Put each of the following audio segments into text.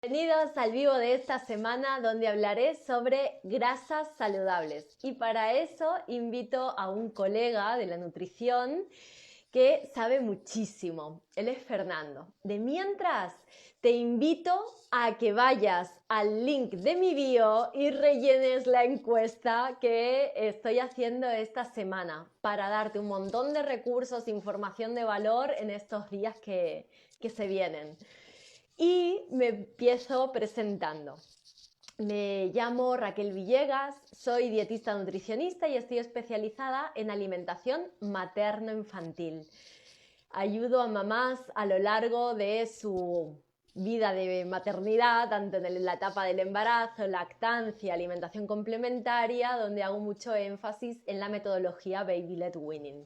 Bienvenidos al vivo de esta semana donde hablaré sobre grasas saludables y para eso invito a un colega de la nutrición que sabe muchísimo. Él es Fernando. De mientras, te invito a que vayas al link de mi bio y rellenes la encuesta que estoy haciendo esta semana para darte un montón de recursos, información de valor en estos días que se vienen. Y me empiezo presentando. Me llamo Raquel Villegas, soy dietista nutricionista y estoy especializada en alimentación materno-infantil. Ayudo a mamás a lo largo de su vida de maternidad, tanto en la etapa del embarazo, lactancia, alimentación complementaria, donde hago mucho énfasis en la metodología Baby-led Weaning.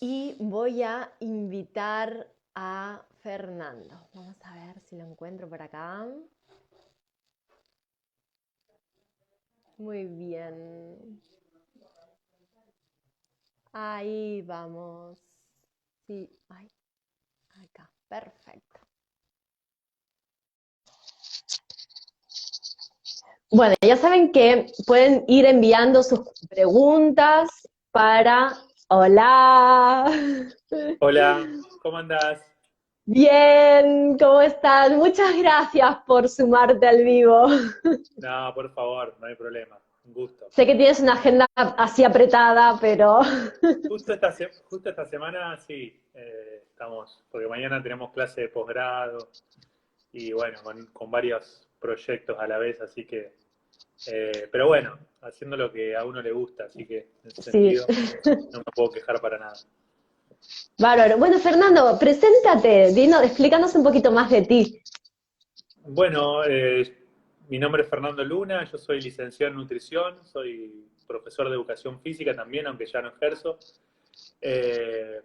Y voy a invitar a Fernando. Vamos a ver si lo encuentro por acá. Muy bien. Ahí vamos. Sí, ay, acá. Perfecto. Bueno, ya saben que pueden ir enviando sus preguntas para... Hola. Hola, ¿cómo andás? Bien, ¿cómo estás? Muchas gracias por sumarte al vivo. No, por favor, no hay problema. Un gusto. Sé que tienes una agenda así apretada, pero Justo esta semana sí, estamos, porque mañana tenemos clase de posgrado y bueno, con varios proyectos a la vez, así que, pero bueno, haciendo lo que a uno le gusta, así que en ese sí. sentido no me puedo quejar para nada. Bárbaro. Bueno, Fernando, preséntate, explícanos un poquito más de ti. Bueno, mi nombre es Fernando Luna, yo soy licenciado en nutrición, soy profesor de educación física también, aunque ya no ejerzo. Eh,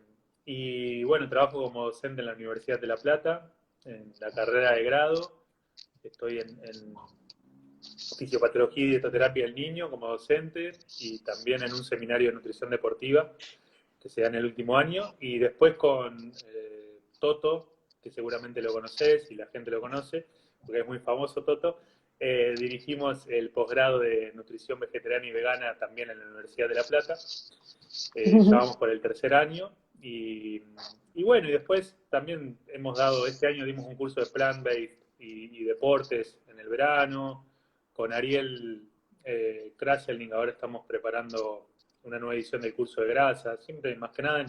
y bueno, trabajo como docente en la Universidad de La Plata, en la carrera de grado. Estoy en fisiopatología y dietoterapia del niño como docente y también en un seminario de nutrición deportiva que se da en el último año. Y después con Toto, que seguramente lo conoces y la gente lo conoce, porque es muy famoso Toto, dirigimos el posgrado de nutrición vegetariana y vegana también en la Universidad de La Plata. Ya vamos por el tercer año y bueno, y después también este año dimos un curso de plant-based y deportes en el verano, con Ariel Kraselnik ahora estamos preparando una nueva edición del curso de grasa, siempre más que nada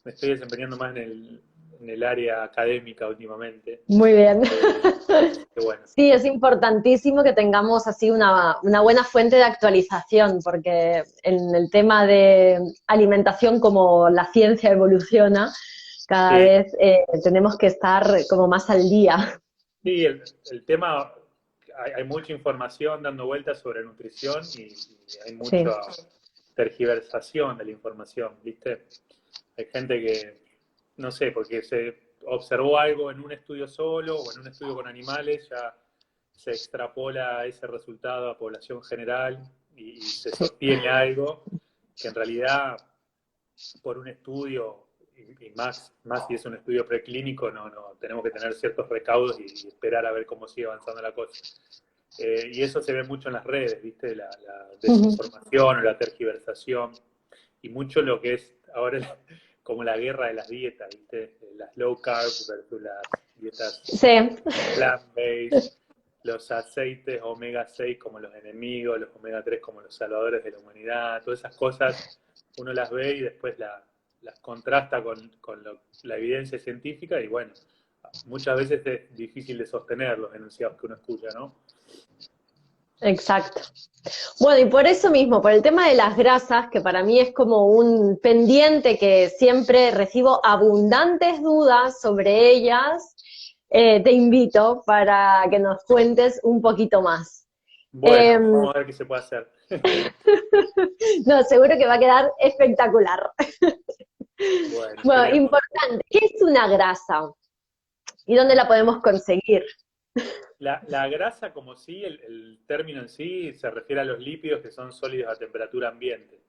me estoy desempeñando más en el área académica últimamente. Muy bien. Así que bueno, Sí, es importantísimo que tengamos así una buena fuente de actualización, porque en el tema de alimentación, como la ciencia evoluciona, cada sí, vez tenemos que estar como más al día. sí, el tema, hay mucha información dando vueltas sobre nutrición y hay Sí. mucha tergiversación de la información, ¿viste? Hay gente que, no sé, porque se observó algo en un estudio solo o en un estudio con animales, ya se extrapola ese resultado a población general y se Sí. sostiene algo que en realidad por un estudio, y más si es un estudio preclínico, no, tenemos que tener ciertos recaudos y esperar a ver cómo sigue avanzando la cosa. Y eso se ve mucho en las redes, ¿viste? La desinformación o la tergiversación, y mucho lo que es ahora como la guerra de las dietas, ¿viste? Las low carb versus las dietas Sí. plant-based, los aceites omega 6 como los enemigos, los omega 3 como los salvadores de la humanidad, todas esas cosas uno las ve y después las contrasta con la evidencia científica y bueno, muchas veces es difícil de sostener los enunciados que uno escucha, ¿no? Exacto. Bueno, y por eso mismo, por el tema de las grasas, que para mí es como un pendiente que siempre recibo abundantes dudas sobre ellas, te invito para que nos cuentes un poquito más. Eh, Bueno, vamos a ver qué se puede hacer. no, seguro que va a quedar espectacular. Bueno, Bueno, esperemos. importante, ¿qué es una grasa? ¿Y dónde la podemos conseguir? La grasa como sí, el término en sí se refiere a los lípidos que son sólidos a temperatura ambiente.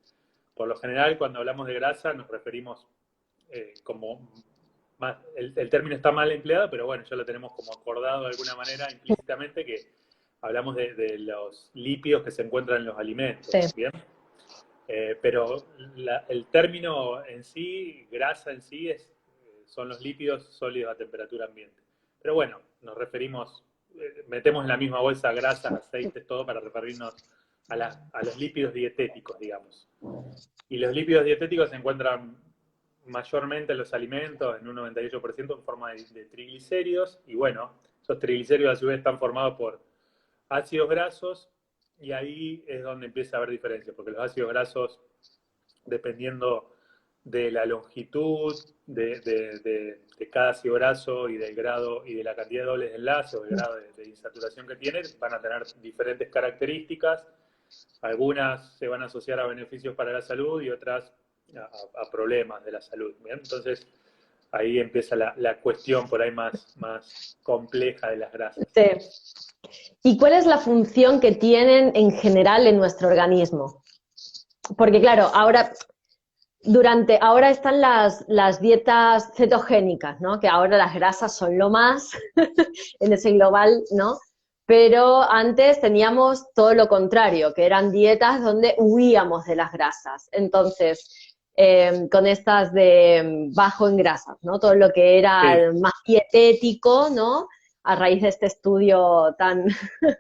Por lo general, cuando hablamos de grasa, nos referimos como el término está mal empleado, pero bueno, ya lo tenemos como acordado de alguna manera implícitamente, que hablamos de los lípidos que se encuentran en los alimentos, Sí. ¿bien? Pero el término en sí, grasa en sí, son los lípidos sólidos a temperatura ambiente. Pero bueno, nos referimos, metemos en la misma bolsa grasas, aceites, todo para referirnos a los lípidos dietéticos, digamos. Y los lípidos dietéticos se encuentran mayormente en los alimentos, en un 98% en forma de triglicéridos, y bueno, esos triglicéridos a su vez están formados por ácidos grasos, y ahí es donde empieza a haber diferencias, porque los ácidos grasos, dependiendo de la longitud de cada ácido graso y del grado y de la cantidad de dobles de enlace o el grado de insaturación que tiene, van a tener diferentes características. Algunas se van a asociar a beneficios para la salud y otras a problemas de la salud. ¿Bien? Entonces, ahí empieza la cuestión por ahí más compleja de las grasas. Sí. ¿Y cuál es la función que tienen en general en nuestro organismo? Porque claro, ahora están las dietas cetogénicas, ¿no? Que ahora las grasas son lo más en ese global, ¿no? Pero antes teníamos todo lo contrario, que eran dietas donde huíamos de las grasas. Entonces, con estas de bajo en grasas, ¿no? Todo lo que era más dietético, ¿no? A raíz de este estudio tan,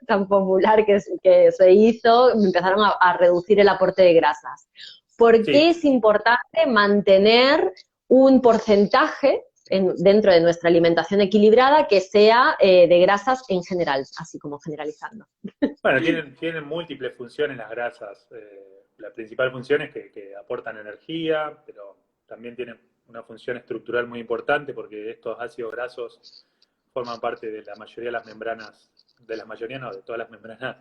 tan popular que se hizo, empezaron a reducir el aporte de grasas. ¿Por qué es importante mantener un porcentaje dentro de nuestra alimentación equilibrada que sea de grasas en general, así como generalizando? Bueno, tienen múltiples funciones las grasas. La principal función es que aportan energía, pero también tienen una función estructural muy importante porque estos ácidos grasos forman parte de la mayoría de las membranas, de todas las membranas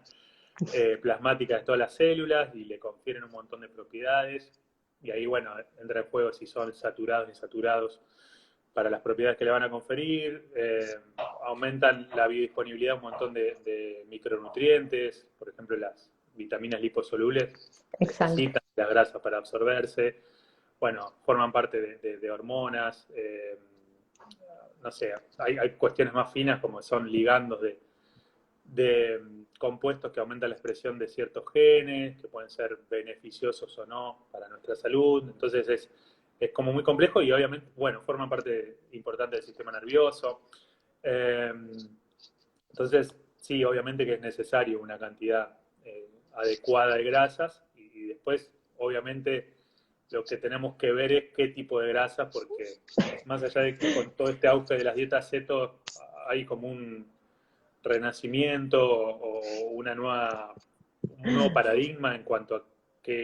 plasmáticas de todas las células y le confieren un montón de propiedades. Y ahí, bueno, entra en juego si son saturados y insaturados para las propiedades que le van a conferir, aumentan la biodisponibilidad de un montón de micronutrientes, por ejemplo las vitaminas liposolubles necesitan las grasas para absorberse, bueno, forman parte de hormonas, no sé, hay cuestiones más finas como son ligandos de compuestos que aumentan la expresión de ciertos genes, que pueden ser beneficiosos o no para nuestra salud, entonces es como muy complejo y obviamente, bueno, forman parte importante del sistema nervioso. Entonces, sí, obviamente que es necesario una cantidad adecuada de grasas y después, obviamente, lo que tenemos que ver es qué tipo de grasas, porque más allá de que con todo este auge de las dietas ceto hay como un renacimiento o un nuevo paradigma en cuanto a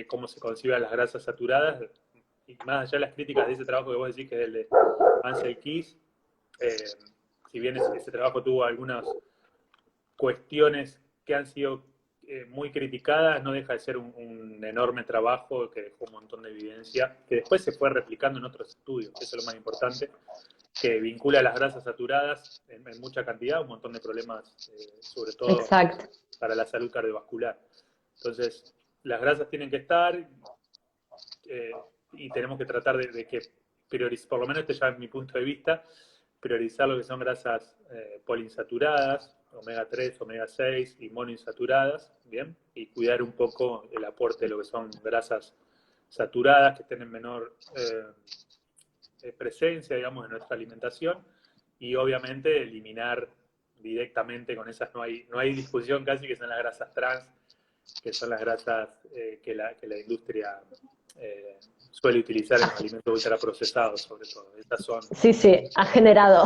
cómo se conciben las grasas saturadas, y más allá de las críticas de ese trabajo que vos decís, que es el de Ansel Keys, si bien ese trabajo tuvo algunas cuestiones que han sido muy criticadas, no deja de ser un enorme trabajo que dejó un montón de evidencia, que después se fue replicando en otros estudios, que eso es lo más importante, que vincula las grasas saturadas en mucha cantidad, un montón de problemas, sobre todo para la salud cardiovascular. Entonces, las grasas tienen que estar y tenemos que tratar de que priorizar, por lo menos este ya es mi punto de vista, priorizar lo que son grasas poliinsaturadas, omega 3, omega 6 y monoinsaturadas, ¿bien? Y cuidar un poco el aporte de lo que son grasas saturadas que estén en menor presencia, digamos, en nuestra alimentación y obviamente eliminar directamente con esas, no hay discusión casi, que son las grasas trans, que son las grasas que la industria suele utilizar en los alimentos ultraprocesados, sobre todo. Estas son... Sí, ha generado.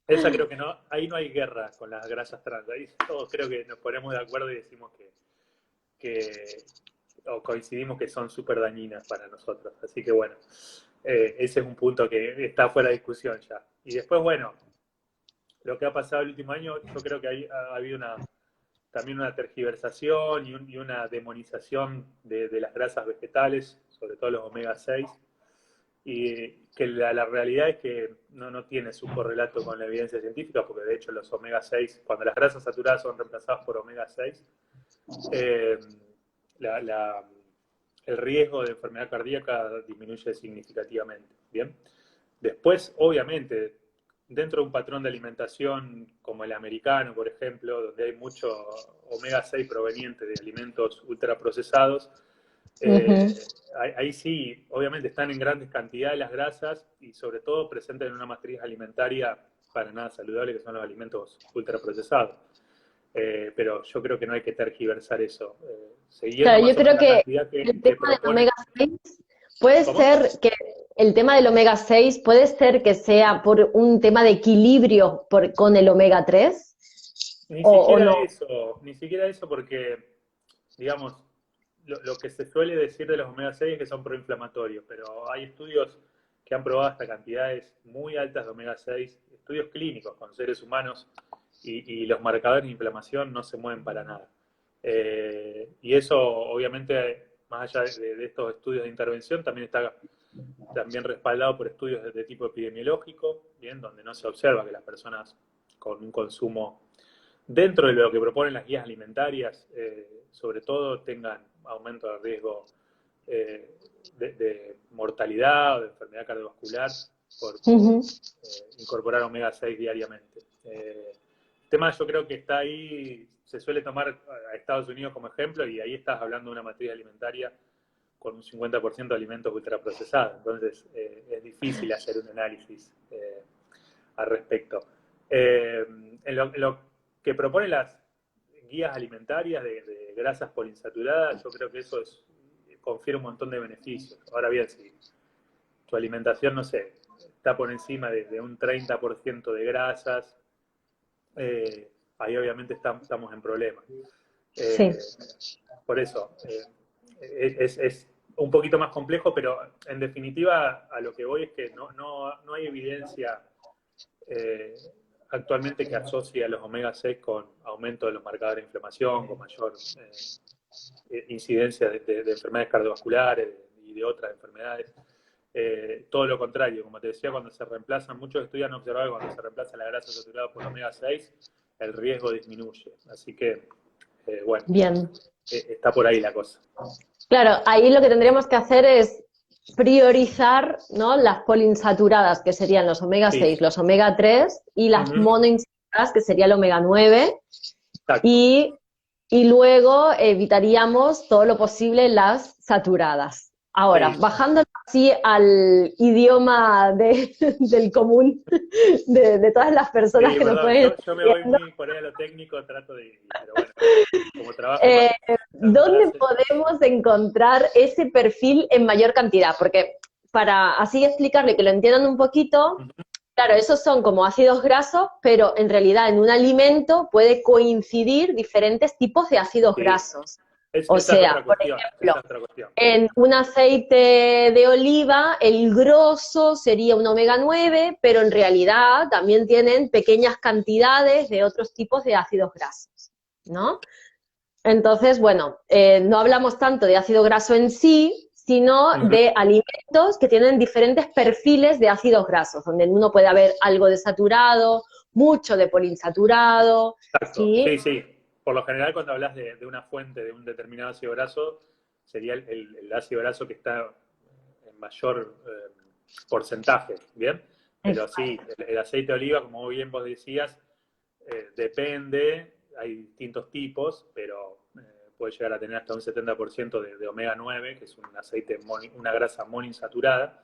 Esa creo que no, ahí no hay guerra con las grasas trans, ahí todos creo que nos ponemos de acuerdo y decimos o coincidimos que son súper dañinas para nosotros. Así que bueno, ese es un punto que está fuera de discusión ya. Y después, bueno, lo que ha pasado el último año, yo creo que ha habido también una tergiversación y una demonización de las grasas vegetales, sobre todo los omega 6, y que la realidad es que no tiene su correlato con la evidencia científica, porque de hecho los omega 6, cuando las grasas saturadas son reemplazadas por omega 6, el riesgo de enfermedad cardíaca disminuye significativamente, ¿bien? Después, obviamente, dentro de un patrón de alimentación como el americano, por ejemplo, donde hay mucho omega 6 proveniente de alimentos ultraprocesados, ahí sí, obviamente están en grandes cantidades las grasas y sobre todo presentes en una matriz alimentaria para nada saludable, que son los alimentos ultraprocesados. Pero yo creo que no hay que tergiversar eso. Siguiendo Claro, yo más o creo menos la que cantidad el que tema del propone. omega 6 puede ¿Cómo? ser que el tema del omega 6 puede ser que sea por un tema de equilibrio con el omega 3 Ni o siquiera no. eso, ni siquiera eso porque, digamos, lo que se suele decir de los omega 6 es que son proinflamatorios, pero hay estudios que han probado hasta cantidades muy altas de omega 6, estudios clínicos con seres humanos, y los marcadores de inflamación no se mueven para nada. Y eso, obviamente, más allá de estos estudios de intervención, también está también respaldado por estudios de tipo epidemiológico, bien, donde no se observa que las personas con un consumo dentro de lo que proponen las guías alimentarias, sobre todo tengan aumento de riesgo de mortalidad o de enfermedad cardiovascular por incorporar omega 6 diariamente. El tema yo creo que está ahí, se suele tomar a Estados Unidos como ejemplo y ahí estás hablando de una matriz alimentaria con un 50% de alimentos ultraprocesados, entonces es difícil hacer un análisis al respecto. En lo que proponen las guías alimentarias de grasas poliinsaturadas, yo creo que eso confiere un montón de beneficios. Ahora bien, si tu alimentación, no sé, está por encima de un 30% de grasas, ahí obviamente estamos en problemas. Sí. Por eso, es un poquito más complejo, pero en definitiva a lo que voy es que no hay evidencia eh, actualmente que asocia los omega 6 con aumento de los marcadores de inflamación, con mayor incidencia de enfermedades cardiovasculares y de otras enfermedades. Todo lo contrario, como te decía, cuando se reemplazan, muchos estudios han observado que cuando se reemplaza la grasa saturada por omega 6, el riesgo disminuye. Así que, bueno, Bien. está por ahí la cosa. Claro, ahí lo que tendríamos que hacer es priorizar, ¿no?, las poliinsaturadas, que serían los omega Sí. 6, los omega 3 y las monoinsaturadas, que sería el omega 9, Exacto. y, y luego evitaríamos todo lo posible las saturadas. Ahora, Sí. bajando así al idioma del común de todas las personas Sí, que nos perdón, pueden yo estar me voy viendo, muy por ahí a lo técnico, trato de, pero bueno, como trabajo más eh, dando ¿dónde clases. podemos encontrar ese perfil en mayor cantidad? Porque para así explicarle que lo entiendan un poquito, claro, esos son como ácidos grasos, pero en realidad en un alimento puede coincidir diferentes tipos de ácidos Sí, grasos. O esa es sea, otra por cuestión, ejemplo, esa es otra cuestión. en un aceite de oliva, el grosso sería un omega 9, pero en realidad también tienen pequeñas cantidades de otros tipos de ácidos grasos, ¿no? Entonces, bueno, no hablamos tanto de ácido graso en sí, sino de alimentos que tienen diferentes perfiles de ácidos grasos, donde en uno puede haber algo de saturado, mucho de poliinsaturado, Exacto, ¿sí? sí, sí. Por lo general, cuando hablas de una fuente de un determinado ácido graso, sería el ácido graso que está en mayor porcentaje, ¿bien? Pero sí, el aceite de oliva, como bien vos decías, depende, hay distintos tipos, pero puede llegar a tener hasta un 70% de omega 9, que es un aceite, una grasa monoinsaturada,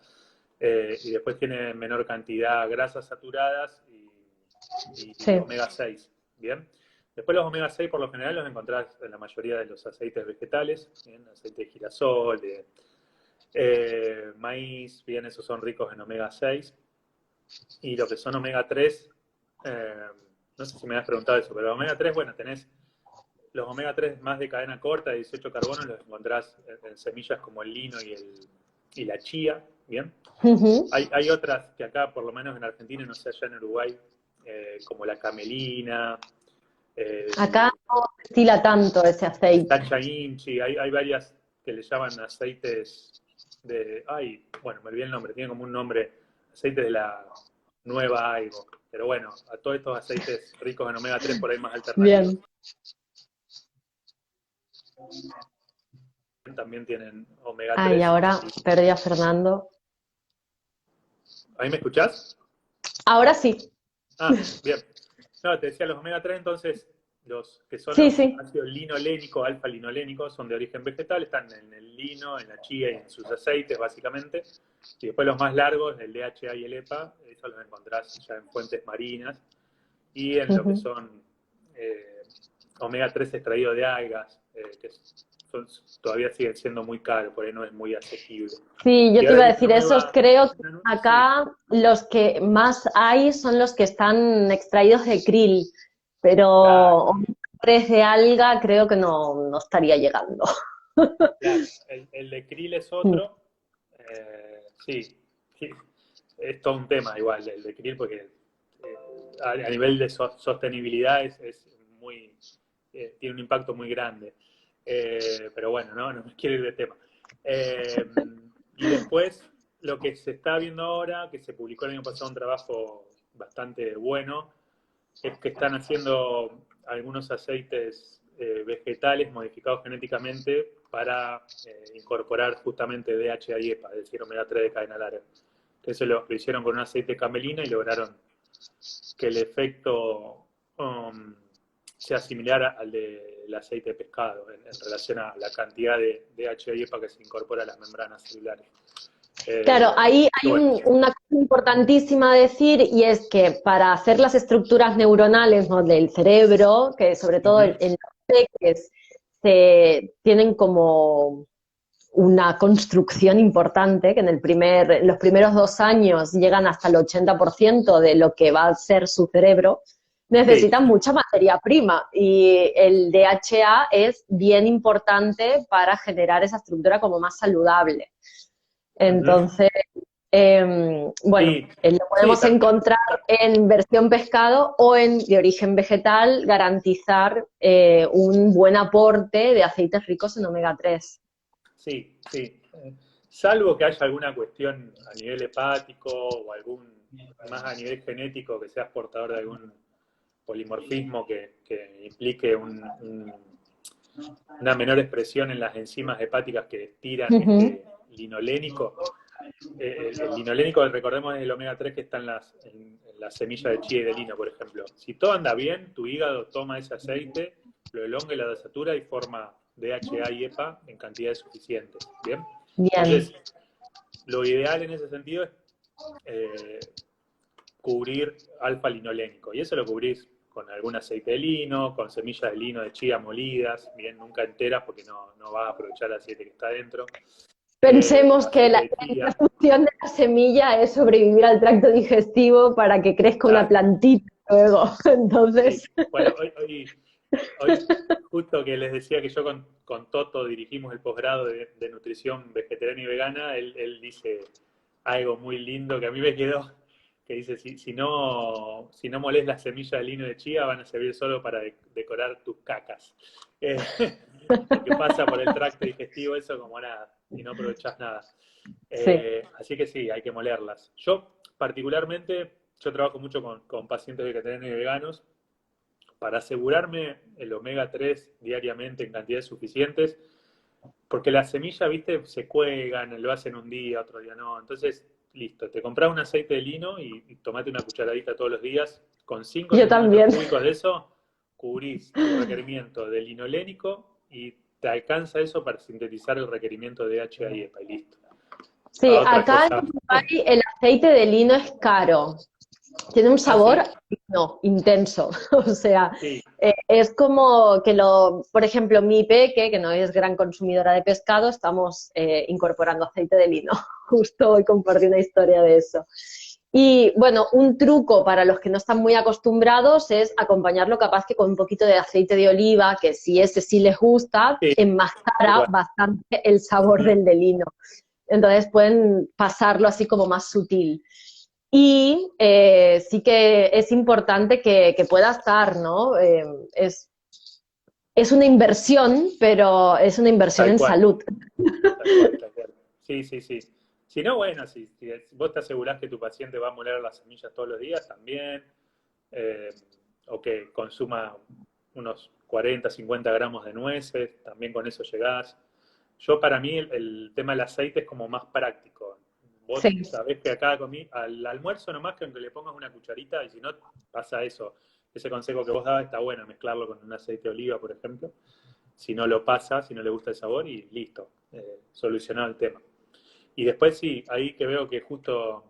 y después tiene menor cantidad grasas saturadas y Sí. omega 6, ¿bien? Después los omega 6 por lo general los encontrás en la mayoría de los aceites vegetales, ¿bien? Aceite de girasol, de maíz, bien, esos son ricos en omega 6. Y lo que son omega 3, no sé si me has preguntado eso, pero omega 3, bueno, tenés los omega 3 más de cadena corta, de 18 carbonos, los encontrás en semillas como el lino y la chía, ¿bien? Hay otras que acá, por lo menos en Argentina, no sé, allá en Uruguay, como la camelina, Acá el no se estila tanto ese aceite. sacha inchi, hay varias que le llaman aceites de, ay, bueno, me olvidé el nombre, tiene como un nombre, aceite de la nueva algo, pero bueno, a todos estos aceites ricos en omega 3 por ahí más alternativos. Bien. También tienen omega Ay, 3. ahora perdí a Fernando. ¿A mí me escuchás? Ahora sí. Ah, bien. No, te decía los omega 3, entonces, los que son Sí, los sí. ácidos linolénicos, alfa-linolénicos, son de origen vegetal, están en el lino, en la chía y en sus aceites, básicamente. Y después los más largos, el DHA y el EPA, esos los encontrás ya en fuentes marinas. Y en lo que Ujú. son omega 3 extraídos de algas, que todavía siguen siendo muy caros, por ahí no es muy asequible. Sí, Y yo te ahora iba a hay decir, esos creo que sí, acá los que más hay son los que están extraídos de krill, pero claro, omega 3 de alga creo que no estaría llegando. claro. El de krill es Mm. otro. Sí, sí, es todo un tema igual el de krill porque a nivel de sostenibilidad es muy, tiene un impacto muy grande. Pero bueno, no me quiero ir de tema. Eh, y después, lo que se está viendo ahora, que se publicó el año pasado un trabajo bastante bueno, es que están haciendo algunos aceites vegetales modificados genéticamente para incorporar justamente DHA y EPA, es decir, omega 3 de cadena larga. Que eso lo hicieron con un aceite de camelina y lograron que el efecto sea similar al del aceite de pescado en relación a la cantidad de DHA y EPA que se incorpora a las membranas celulares. Claro, ahí hay Bueno, una cosa importantísima a decir y es que para hacer las estructuras neuronales, ¿no?, del cerebro, que sobre todo uh-huh, en los peques se tienen como una construcción importante, que en los primeros 2 años llegan hasta el 80% de lo que va a ser su cerebro, sí, necesitan mucha materia prima y el DHA es bien importante para generar esa estructura como más saludable. uh-huh, Entonces, bueno, sí, lo sí, podemos encontrar en versión pescado o en de origen vegetal, garantizar un buen aporte de aceites ricos en omega 3. sí, sí. Salvo que haya alguna cuestión a nivel hepático o algún más a nivel genético que seas portador de algún polimorfismo que implique una menor expresión en las enzimas hepáticas que tiran Ujú. este linolénico. El linolénico, recordemos, es el omega 3 que está en la semilla de chía y de lino, por ejemplo. Si todo anda bien, tu hígado toma ese aceite, lo elonga y lo desatura y forma DHA y EPA en cantidades suficientes. ¿Bien? Bien. Entonces, lo ideal en ese sentido es eh, cubrir alfa-linolénico. Y eso lo cubrís con algún aceite de lino, con semillas de lino de chía molidas, bien, nunca enteras porque no va a aprovechar el aceite que está dentro. Pensemos que Aceite la, de la chía, función de la semilla es sobrevivir al tracto digestivo para que crezca una claro, plantita luego. sí. Entonces, Bueno, hoy justo que les decía que yo con Toto dirigimos el posgrado de nutrición vegetariana y vegana, él dice algo muy lindo que a mí me quedó, que dice, si no molés las semillas de lino de chía, van a servir solo para decorar tus cacas. Eh, porque pasa por el tracto digestivo eso como nada, y no aprovechás nada. sí. Así que sí, hay que molerlas. Particularmente, yo trabajo mucho con pacientes vegetarianos y veganos, para asegurarme el omega 3 diariamente en cantidades suficientes, porque las semillas, viste, se cuelgan, lo hacen un día, otro día no. Entonces, listo, te compras un aceite de lino y tomate una cucharadita todos los días. Con 5 Yo centímetros también. cúbicos de eso, cubrís tu requerimiento de linolénico y te alcanza eso para sintetizar el requerimiento de DHA y EPA y listo. A Sí, otra acá en cosa. Uruguay el aceite de lino es caro. Tiene un Ah, sabor sí, no, intenso. O sea, sí. es como que por ejemplo, mi peque, que no es gran consumidora de pescado, estamos incorporando aceite de lino. Justo hoy compartí una historia de eso. Y bueno, un truco para los que no están muy acostumbrados es acompañarlo capaz que con un poquito de aceite de oliva, que si ese sí les gusta, Sí, tal enmascara cual. bastante el sabor Ujú. del de lino. Entonces pueden pasarlo así como más sutil. Y sí que es importante que pueda estar, ¿no? Es una inversión, pero es una inversión Tal en cual. salud. Tal cual, tal cual. Sí, sí, sí. Si no, bueno, si vos te asegurás que tu paciente va a moler las semillas todos los días, también, eh, o que consuma unos 40, 50 gramos de nueces, también con eso llegás. Yo, para mí, el tema del aceite es como más práctico. vos Sí. sabés que acá al almuerzo nomás que aunque le pongas una cucharita, y si no pasa eso, ese consejo que vos dabas está bueno, mezclarlo con un aceite de oliva, por ejemplo, si no lo pasa, si no le gusta el sabor y listo, solucionado el tema. Y después sí, ahí que veo que justo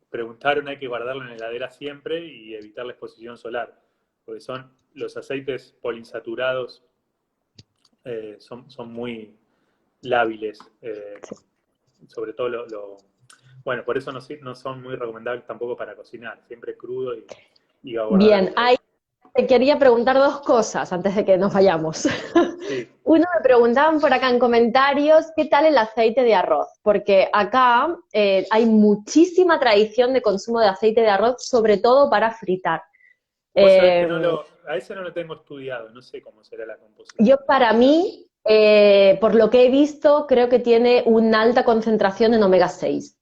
preguntaron, hay que guardarlo en la heladera siempre y evitar la exposición solar, porque son los aceites poliinsaturados, son muy lábiles, sobre todo bueno, por eso no son muy recomendables tampoco para cocinar, siempre crudo y a guardar Bien, el... ahí te quería preguntar dos cosas antes de que nos vayamos. Sí, Uno, me preguntaban por acá en comentarios, ¿qué tal el aceite de arroz? Porque acá hay muchísima tradición de consumo de aceite de arroz, sobre todo para fritar. vos sabés que Eh, a ese no lo tengo estudiado, no sé cómo será la yo composición. para mí, por lo que he visto, creo que tiene una alta concentración en omega 6.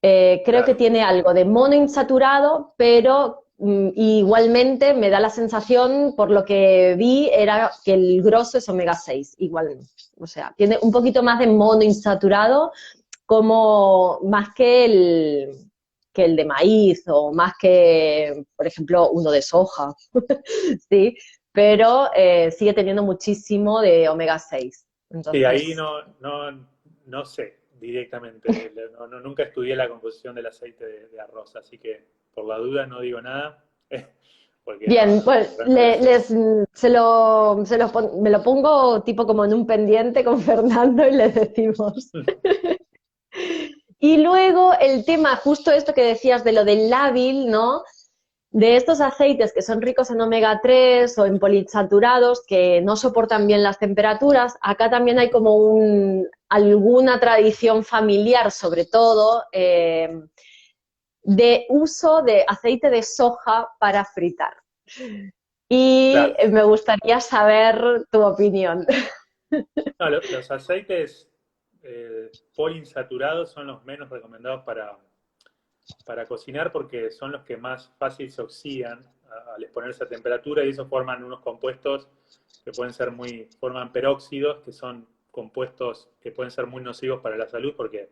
Creo que Claro. tiene algo de monoinsaturado, pero igualmente me da la sensación, por lo que vi, era que el grosso es omega 6, igual. O sea, tiene un poquito más de monoinsaturado, como más que el de maíz o más que, por ejemplo, uno de soja, ¿sí? Pero sigue teniendo muchísimo de omega 6. Sí, ahí Entonces, no sé directamente, nunca estudié la composición del aceite de arroz, así que por la duda no digo nada, porque bien, bueno, realmente no sé. me lo pongo tipo como en un pendiente con Fernando y le decimos. Y luego el tema, justo esto que decías de lo del lábil, ¿no? De estos aceites que son ricos en omega 3 o en poliinsaturados que no soportan bien las temperaturas, acá también hay como alguna tradición familiar, sobre todo, de uso de aceite de soja para fritar. Y Claro. me gustaría saber tu opinión. No, los aceites poliinsaturados son los menos recomendados para cocinar porque son los que más fácil se oxidan al exponerse a temperatura y eso forman unos compuestos que forman peróxidos, que son compuestos que pueden ser muy nocivos para la salud porque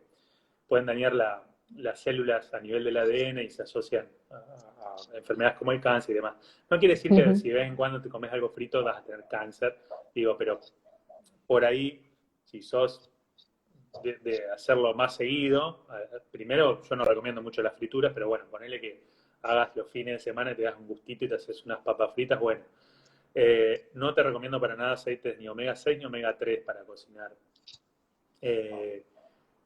pueden dañar las células a nivel del ADN y se asocian a enfermedades como el cáncer y demás. No quiere decir que si de vez en cuando te comes algo frito vas a tener cáncer, digo, pero por ahí, si sos de hacerlo más seguido, primero yo no recomiendo mucho las frituras, pero bueno, ponele que hagas los fines de semana y te das un gustito y te haces unas papas fritas, bueno. No te recomiendo para nada aceites ni omega 6 ni omega 3 para cocinar eh,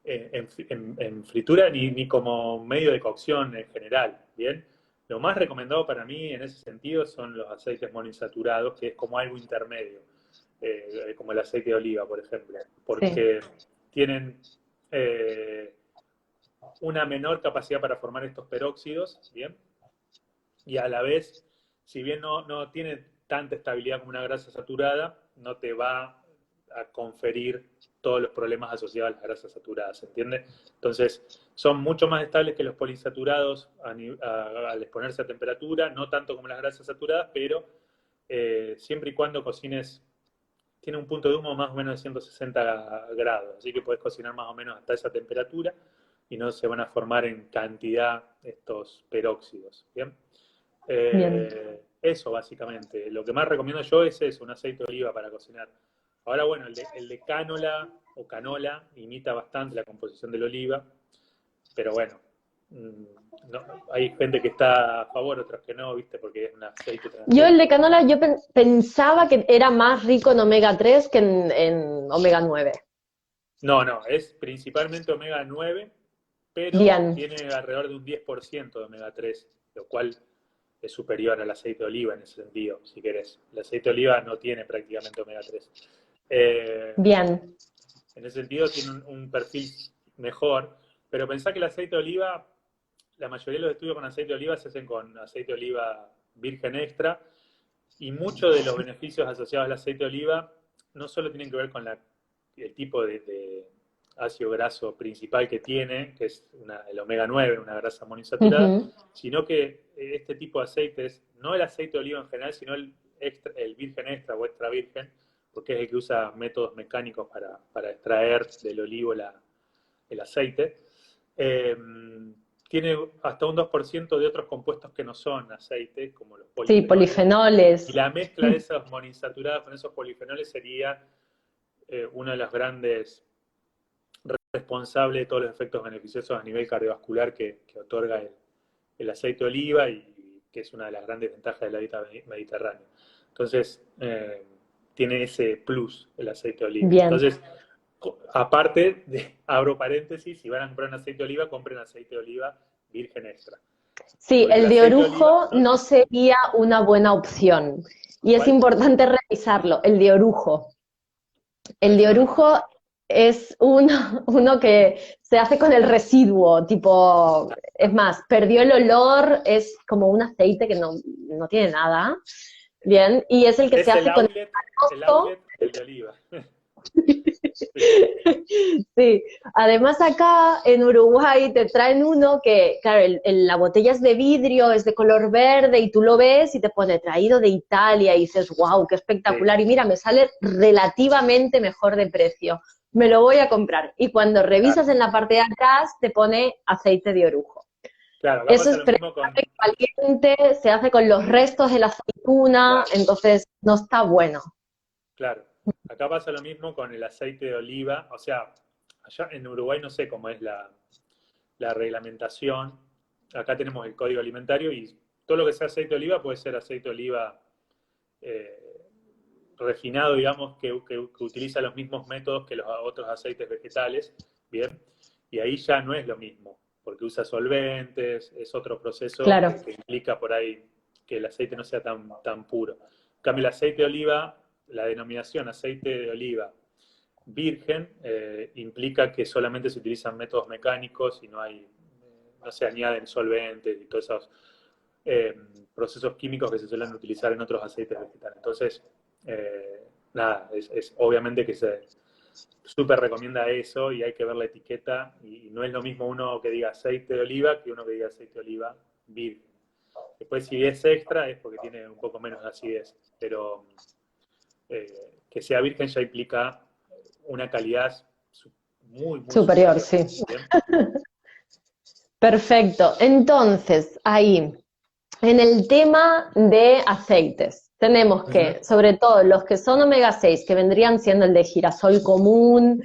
en fritura ni como medio de cocción en general, ¿bien? Lo más recomendado para mí en ese sentido son los aceites monoinsaturados, que es como algo intermedio, como el aceite de oliva, por ejemplo, Sí, porque tienen eh, una menor capacidad para formar estos peróxidos, ¿bien? Y a la vez, si bien no tiene tanta estabilidad como una grasa saturada, no te va a conferir todos los problemas asociados a las grasas saturadas, ¿entiende? Entonces, son mucho más estables que los poliinsaturados al exponerse a temperatura, no tanto como las grasas saturadas, pero siempre y cuando cocines, tiene un punto de humo más o menos de 160 grados, así que puedes cocinar más o menos hasta esa temperatura y no se van a formar en cantidad estos peróxidos, ¿bien? bien. Eso básicamente. Lo que más recomiendo yo es eso, un aceite de oliva para cocinar. Ahora, bueno, el de cánola o canola imita bastante la composición del oliva, pero bueno, no, hay gente que está a favor, otros que no, ¿viste? Porque es un aceite Yo el de transgénico. canola, yo pensaba que era más rico en omega 3 que en omega 9. No, es principalmente omega 9, pero Bien, tiene alrededor de un 10% de omega 3, lo cual es superior al aceite de oliva en ese sentido, si querés. El aceite de oliva no tiene prácticamente omega 3. Eh, bien. en ese sentido tiene un perfil mejor, pero pensá que el aceite de oliva, la mayoría de los estudios con aceite de oliva se hacen con aceite de oliva virgen extra y muchos de los beneficios asociados al aceite de oliva no solo tienen que ver con el tipo de ácido graso principal que tiene, que es el omega 9, una grasa monoinsaturada, Ujú. sino que este tipo de aceites, no el aceite de oliva en general, sino el virgen extra o extra virgen, porque es el que usa métodos mecánicos para extraer del olivo el aceite, Eh, tiene hasta un 2% de otros compuestos que no son aceites, como los Sí, polifenoles. Y polifenoles. la mezcla de esos monoinsaturados con esos polifenoles sería una de las grandes responsables de todos los efectos beneficiosos a nivel cardiovascular que otorga el aceite de oliva y que es una de las grandes ventajas de la dieta mediterránea. Entonces, tiene ese plus el aceite de oliva. Bien. Entonces, aparte, abro paréntesis, si van a comprar un aceite de oliva, compren aceite de oliva virgen extra. Sí, Porque el el de aceite de oliva, orujo ¿no? no sería una buena opción. Y es ¿Cuál? importante revisarlo, el de orujo. Ah, El de ese no lo orujo conozco. es uno que se hace con el residuo, tipo, es más, perdió el olor, es como un aceite que no tiene nada, bien, y es el que se Es hace con el el mosto. outlet del de oliva. Sí, Sí, además acá en Uruguay te traen uno que, claro, la botella es de vidrio, es de color verde y tú lo ves y te pone traído de Italia y dices, wow, qué sí, espectacular. Y mira, me sale relativamente mejor de precio. Me lo voy a comprar. Y cuando claro. revisas en la parte de atrás te pone aceite de orujo. Claro, acá Eso pasa es lo mismo con, precisamente caliente, se hace con los restos de la aceituna, claro, entonces no está bueno. claro. Acá pasa lo mismo con el aceite de oliva. O sea, allá en Uruguay no sé cómo es la reglamentación. Acá tenemos el código alimentario y todo lo que sea aceite de oliva puede ser aceite de oliva eh, refinado, digamos, que utiliza los mismos métodos que los otros aceites vegetales, ¿bien? Y ahí ya no es lo mismo, porque usa solventes, es otro proceso Claro. que implica por ahí que el aceite no sea tan puro. En cambio, el aceite de oliva, la denominación aceite de oliva virgen implica que solamente se utilizan métodos mecánicos y no se añaden solventes y todos esos procesos químicos que se suelen utilizar en otros aceites vegetales. Entonces, nada, obviamente que se súper recomienda eso y hay que ver la etiqueta y no es lo mismo uno que diga aceite de oliva que uno que diga aceite de oliva virgen. Después si es extra es porque tiene un poco menos de acidez, pero que sea virgen ya implica una calidad muy Superior, superior. sí. ¿Bien? Perfecto. Entonces, ahí, en el tema de aceites, tenemos Uh -huh. que, sobre todo los que son omega 6, que vendrían siendo el de girasol común,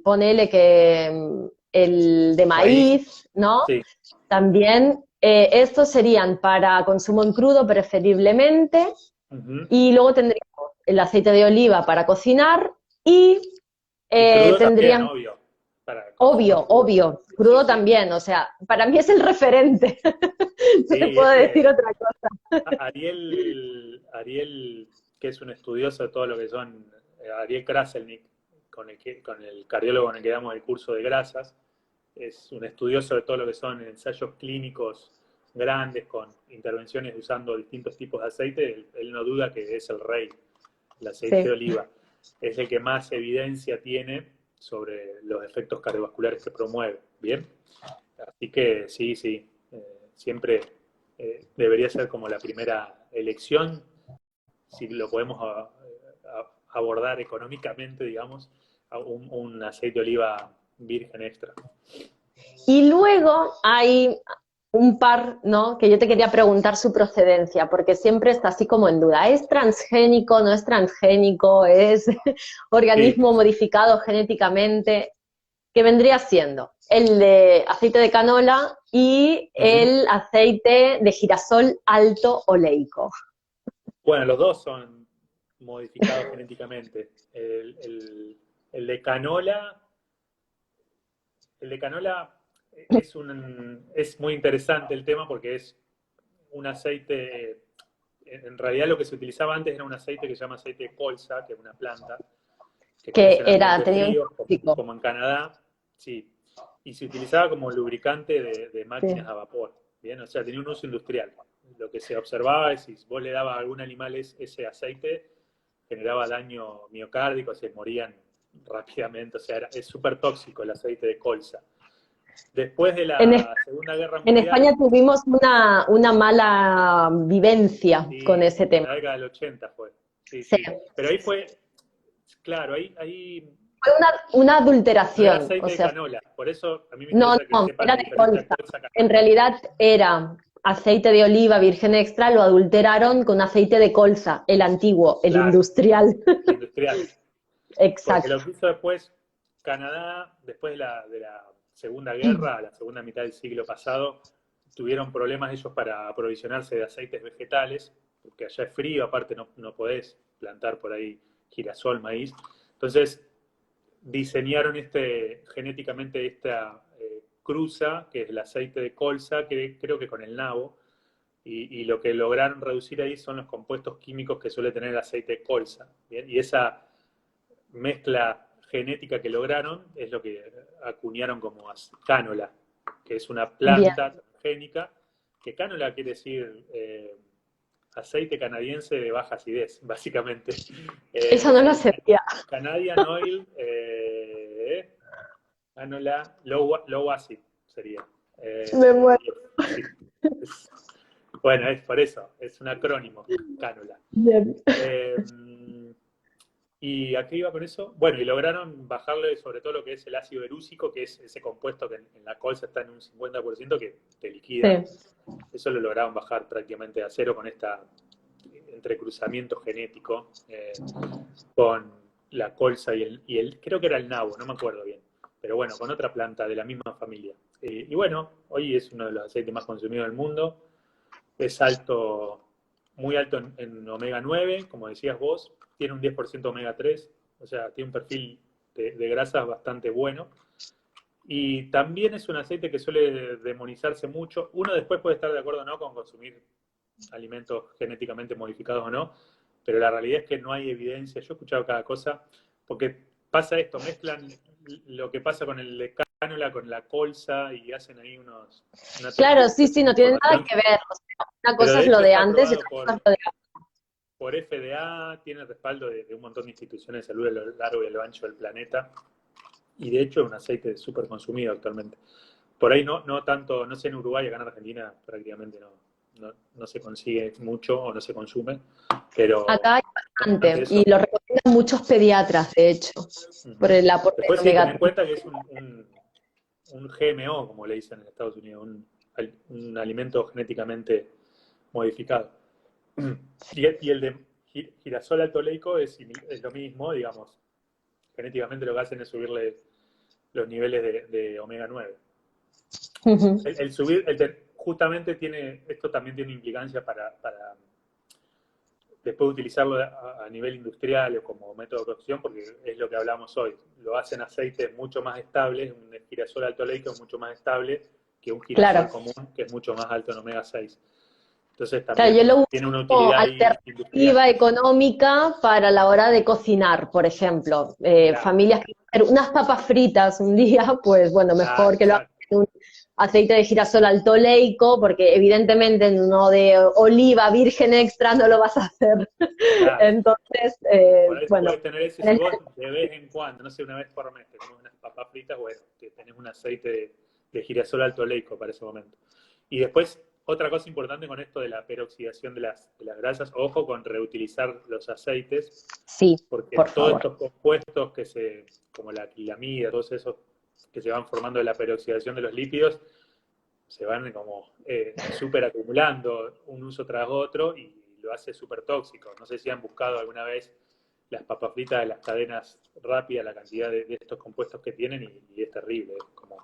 ponele que el de Maíz, maíz, ¿no? sí. También estos serían para consumo en crudo preferiblemente, Uh -huh. y luego tendríamos el aceite de oliva para cocinar y Y crudo también, tendrían. obvio, para consumo en Obvio, crudo. obvio, Sí, sí, crudo sí. también, o sea, para mí es el referente, no te Sí, puedo decir otra cosa. Ariel, que es un estudioso de todo lo que son, Ariel Kraselnik, con el cardiólogo con el que damos el curso de grasas, es un estudioso de todo lo que son ensayos clínicos grandes con intervenciones usando distintos tipos de aceite. Él no duda que es el rey, el aceite de Sí. oliva. Es el que más evidencia tiene sobre los efectos cardiovasculares que promueve. ¿Bien? Así que sí, sí, siempre debería ser como la primera elección, si lo podemos abordar económicamente, digamos, un aceite de oliva virgen extra. Y luego hay un par, ¿no? Que yo te quería preguntar su procedencia, porque siempre está así como en duda. ¿Es transgénico, no es transgénico? ¿Es Sí. organismo modificado genéticamente? Que vendría siendo el de aceite de canola y Uh -huh. el aceite de girasol alto oleico. Bueno, los dos son modificados genéticamente. El de canola, el de canola es muy interesante el tema porque es un aceite, en realidad lo que se utilizaba antes era un aceite que se llama aceite de colza, que es una planta que crece Que en era, ambientes tenía un fríos, tóxico. como en Canadá, sí, y se utilizaba como lubricante de máquinas Sí. a vapor, ¿bien? O sea, tenía un uso industrial. Lo que se observaba es si vos le dabas a algún animal ese aceite, generaba daño miocárdico, se morían rápidamente, o sea, es súper tóxico el aceite de colza. Después de En, la Segunda Guerra en España Mundial, tuvimos una mala vivencia con sí, ese en tema. la década del 80 fue, sí, Sí, sí. Pero ahí fue, claro, ahí fue una No era adulteración, o aceite de sea, canola, por eso a mí me no, interesa que no, sepan era la de diferencia colza. entre colza y En canola. realidad era aceite de oliva virgen extra, lo adulteraron con aceite de colza, el antiguo, el Claro, industrial. el industrial. Porque lo Exacto. que hizo después Canadá, después de la Segunda Guerra, la segunda mitad del siglo pasado, tuvieron problemas ellos para aprovisionarse de aceites vegetales, porque allá es frío, aparte no podés plantar por ahí girasol, maíz. Entonces diseñaron genéticamente esta cruza, que es el aceite de colza, que creo que con el nabo, y lo que lograron reducir ahí son los compuestos químicos que suele tener el aceite de colza. ¿Bien? Y esa mezcla genética que lograron es lo que acuñaron como cánola, que es una Bien. planta transgénica, que cánola quiere decir aceite canadiense de baja acidez, básicamente. Eso no Es lo el sabía. Canadian Oil cánola low acid sería. Me muero. Sí, es, bueno, es por eso, es un acrónimo, cánola. Bien. Eh, ¿Y a qué iba con eso? Bueno, y lograron bajarle sobre todo lo que es el ácido erúsico, que es ese compuesto que en la colza está en un 50% que te liquida. Sí. Eso lo lograron bajar prácticamente a cero con esta entrecruzamiento genético con la colza y creo que era el nabo, no me acuerdo bien. Pero bueno, con otra planta de la misma familia. Y bueno, hoy es uno de los aceites más consumidos del mundo. Es alto, muy alto en omega 9, como decías vos, tiene un 10% omega 3, o sea, tiene un perfil de grasas bastante bueno. Y también es un aceite que suele demonizarse mucho. Uno después puede estar de acuerdo o no con consumir alimentos genéticamente modificados o no, pero la realidad es que no hay evidencia. Yo he escuchado cada cosa, porque pasa esto, mezclan lo que pasa con el de cánola con la colza y hacen ahí una Claro, sí, sí, tergiversación de no tiene nada información. que ver. O sea, una Pero cosa de es lo hecho de está antes y aprobado otra cosa es lo de por FDA, tiene el respaldo de un montón de instituciones de salud a lo largo y a lo ancho del planeta, y de hecho es un aceite súper consumido actualmente. Por ahí no tanto, no sé en Uruguay, acá en Argentina prácticamente no se consigue mucho o no se consume, pero acá hay ante bastante eso. y lo recomiendan muchos pediatras, de hecho, por Uh-huh. el aporte de Después sí, ten omega en 3. cuenta que es un GMO, como le dicen en Estados Unidos, un alimento genéticamente modificado. Y el de girasol alto oleico es lo mismo, digamos. Genéticamente lo que hacen es subirle los niveles de omega 9. El subir, justamente esto también tiene implicancia para después utilizarlo a nivel industrial o como método de cocción, porque es lo que hablamos hoy. Lo hacen aceites mucho más estables, un girasol alto oleico es mucho más estable que un girasol Claro, común, que es mucho más alto en omega 6. Entonces claro, yo también lo uso tiene una como utilidad ahí industrial. alternativa económica para la hora de cocinar, por ejemplo. Claro, Familias que quieren hacer unas papas fritas un día, pues bueno, claro, mejor que lo hagan exacto. en un aceite de girasol alto oleico, porque evidentemente en uno de oliva virgen extra no lo vas a hacer. Claro. Entonces, Por ahí bueno, puedes tener ese, si vos de vez en cuando, no sé, una vez por mes, tenés unas papas fritas, bueno, tenés un aceite de girasol alto oleico para ese momento. Y después, otra cosa importante con esto de la peroxidación de las grasas, ojo con reutilizar los aceites, sí, porque por todos favor. estos compuestos como la aquilamida, todos esos que se van formando de la peroxidación de los lípidos, se van como súper acumulando un uso tras otro y lo hace súper tóxico. No sé si han buscado alguna vez las papas fritas de las cadenas rápidas, la cantidad de estos compuestos que tienen y es terrible, es como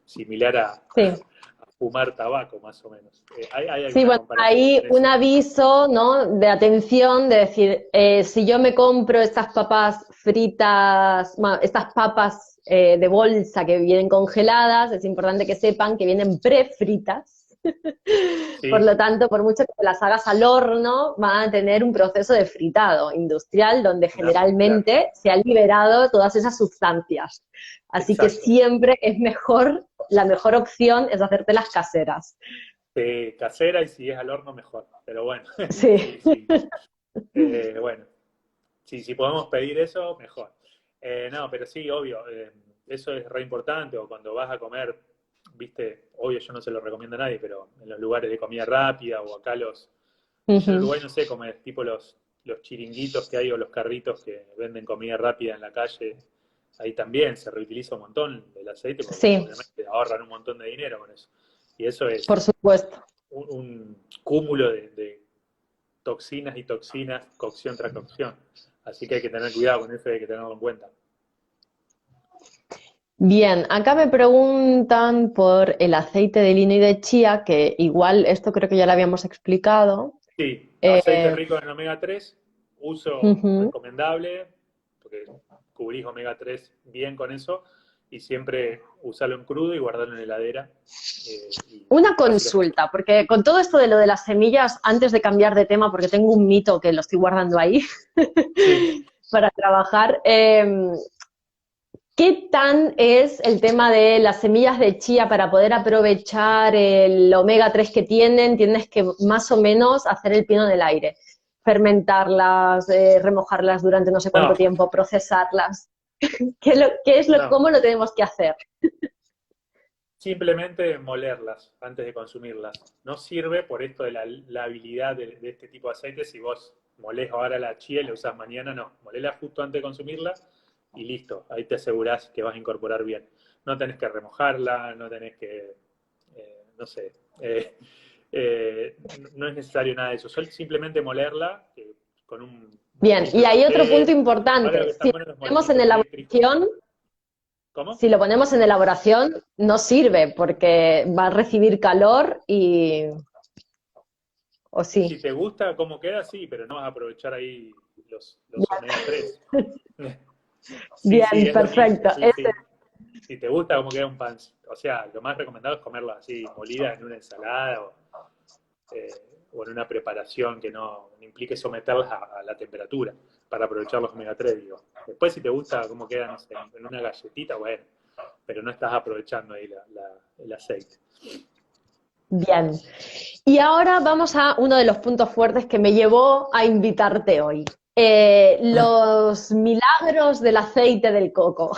similar Sí. a fumar tabaco más o menos. ¿Hay Sí, alguna bueno, comparación hay con un eso? aviso, ¿no? De atención, de decir, si yo me compro estas papas fritas, bueno, estas papas de bolsa que vienen congeladas, es importante que sepan que vienen prefritas. Por Sí, lo tanto, por mucho que las hagas al horno, van a tener un proceso de fritado industrial donde no, claro, generalmente se han liberado todas esas sustancias. Así que exacto. siempre es mejor, la mejor opción es hacerte las caseras. Casera y si es al horno mejor, pero bueno, Sí. sí, sí. Bueno, si podemos pedir eso, mejor. No, pero sí, obvio, eso es re importante, o cuando vas a comer, viste, obvio yo no se lo recomiendo a nadie, pero en los lugares de comida rápida o acá yo en Ujú. Uruguay no sé cómo es, tipo los chiringuitos que hay o los carritos que venden comida rápida en la calle, ahí también se reutiliza un montón el aceite porque Sí, obviamente ahorran un montón de dinero con eso. Y eso por es supuesto. un cúmulo de toxinas y toxinas, cocción tras cocción. Así que hay que tener cuidado con eso y hay que tenerlo en cuenta. Bien, acá me preguntan por el aceite de lino y de chía, que igual esto creo que ya lo habíamos explicado. Sí, aceite Eh, rico en omega 3, uso ujú. recomendable, porque cubrís omega 3 bien con eso, y siempre usarlo en crudo y guardarlo en la heladera. Y Una básicamente, consulta, porque con todo esto de lo de las semillas, antes de cambiar de tema, porque tengo un mito que lo estoy guardando ahí sí, para trabajar, ¿qué tan es el tema de las semillas de chía para poder aprovechar el omega 3 que tienen? Tienes que más o menos hacer el pino en el aire, fermentarlas, remojarlas durante no sé cuánto no, tiempo, procesarlas. no, ¿Cómo lo tenemos que hacer? simplemente molerlas antes de consumirlas. No sirve por esto de la habilidad de este tipo de aceite. Si vos molés ahora la chía y la usás mañana, no. Molela justo antes de consumirla y listo. Ahí te asegurás que vas a incorporar bien. No tenés que remojarla, no tenés que, no sé, no es necesario nada de eso. Simplemente molerla con un Bien, molinillo y de hay otro punto café. Ahora lo importante. que están buenos los Ponemos en molinitos eléctricos. elaboración, ¿Cómo? si lo ponemos en elaboración, no sirve porque va a recibir calor y... ¿O Si sí? te gusta cómo queda, sí, pero no vas a aprovechar ahí los Bien, omega 3. Sí, sí, bien, es lo mismo, perfecto. sí, sí. Si te gusta cómo queda un pan, o sea, lo más recomendado es comerlo así, molida en una ensalada o en una preparación que no implique someterlas a la temperatura para aprovechar los omega 3, digo. Después, si te gusta cómo queda, no sé, en una galletita, bueno, pero no estás aprovechando ahí el aceite. Bien. Y ahora vamos a uno de los puntos fuertes que me llevó a invitarte hoy. Los milagros del aceite del coco.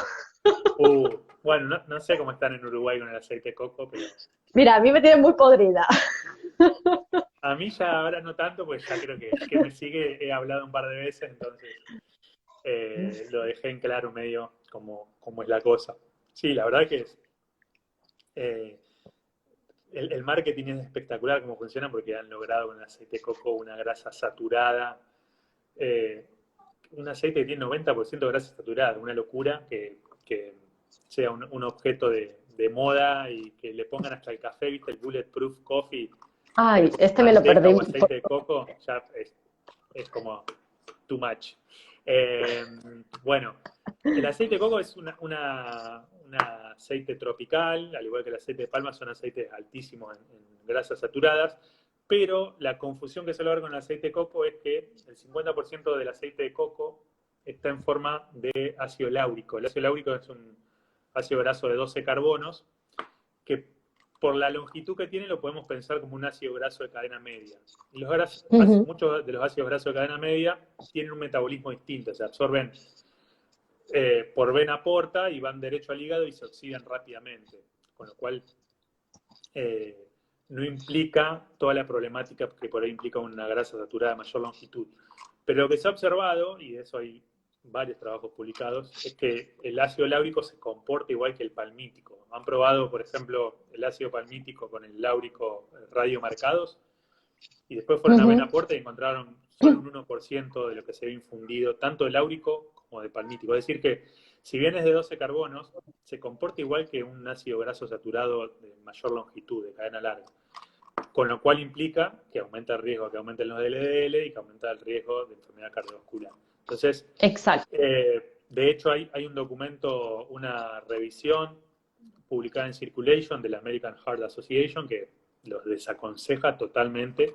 Bueno, no sé cómo están en Uruguay con el aceite de coco, pero Mira, a mí me tiene muy podrida. a mí ya ahora no tanto, pues ya creo que me sigue, he hablado un par de veces, entonces lo dejé en claro medio como es la cosa. Sí, la verdad que eh, el marketing es espectacular cómo funciona porque han logrado con el aceite de coco una grasa saturada, eh, un aceite que tiene 90% de grasa saturada, una locura que sea un objeto de moda y que le pongan hasta el café, viste, el Bulletproof Coffee, que le Ay, pongan este me lo manteca perdí. o aceite de coco, ya es como too much. Eh, bueno, el aceite de coco es un aceite tropical, al igual que el aceite de palma, son aceites altísimos en grasas saturadas, pero la confusión que suele haber con el aceite de coco es que el 50% del aceite de coco está en forma de ácido láurico. El ácido láurico es un ácido graso de 12 carbonos que por la longitud que tiene lo podemos pensar como un ácido graso de cadena media. Y Ujú. muchos de los ácidos grasos de cadena media tienen un metabolismo distinto, se absorben por vena porta y van derecho al hígado y se oxidan rápidamente, con lo cual eh, no implica toda la problemática que por ahí implica una grasa saturada de mayor longitud. Pero lo que se ha observado, y de eso hay varios trabajos publicados, es que el ácido láurico se comporta igual que el palmítico. Han probado, por ejemplo, el ácido palmítico con el láurico radiomarcados y después fueron a Ujú. Venaporte y encontraron solo un 1% de lo que se había infundido, tanto de láurico como de palmítico. Es decir, que si bien es de 12 carbonos, se comporta igual que un ácido graso saturado de mayor longitud, de cadena larga. Con lo cual implica que aumenta el riesgo de que aumenten los LDL y que aumenta el riesgo de enfermedad cardiovascular. Entonces, Exacto. de hecho, hay un documento, una revisión publicada en Circulation de la American Heart Association que los desaconseja totalmente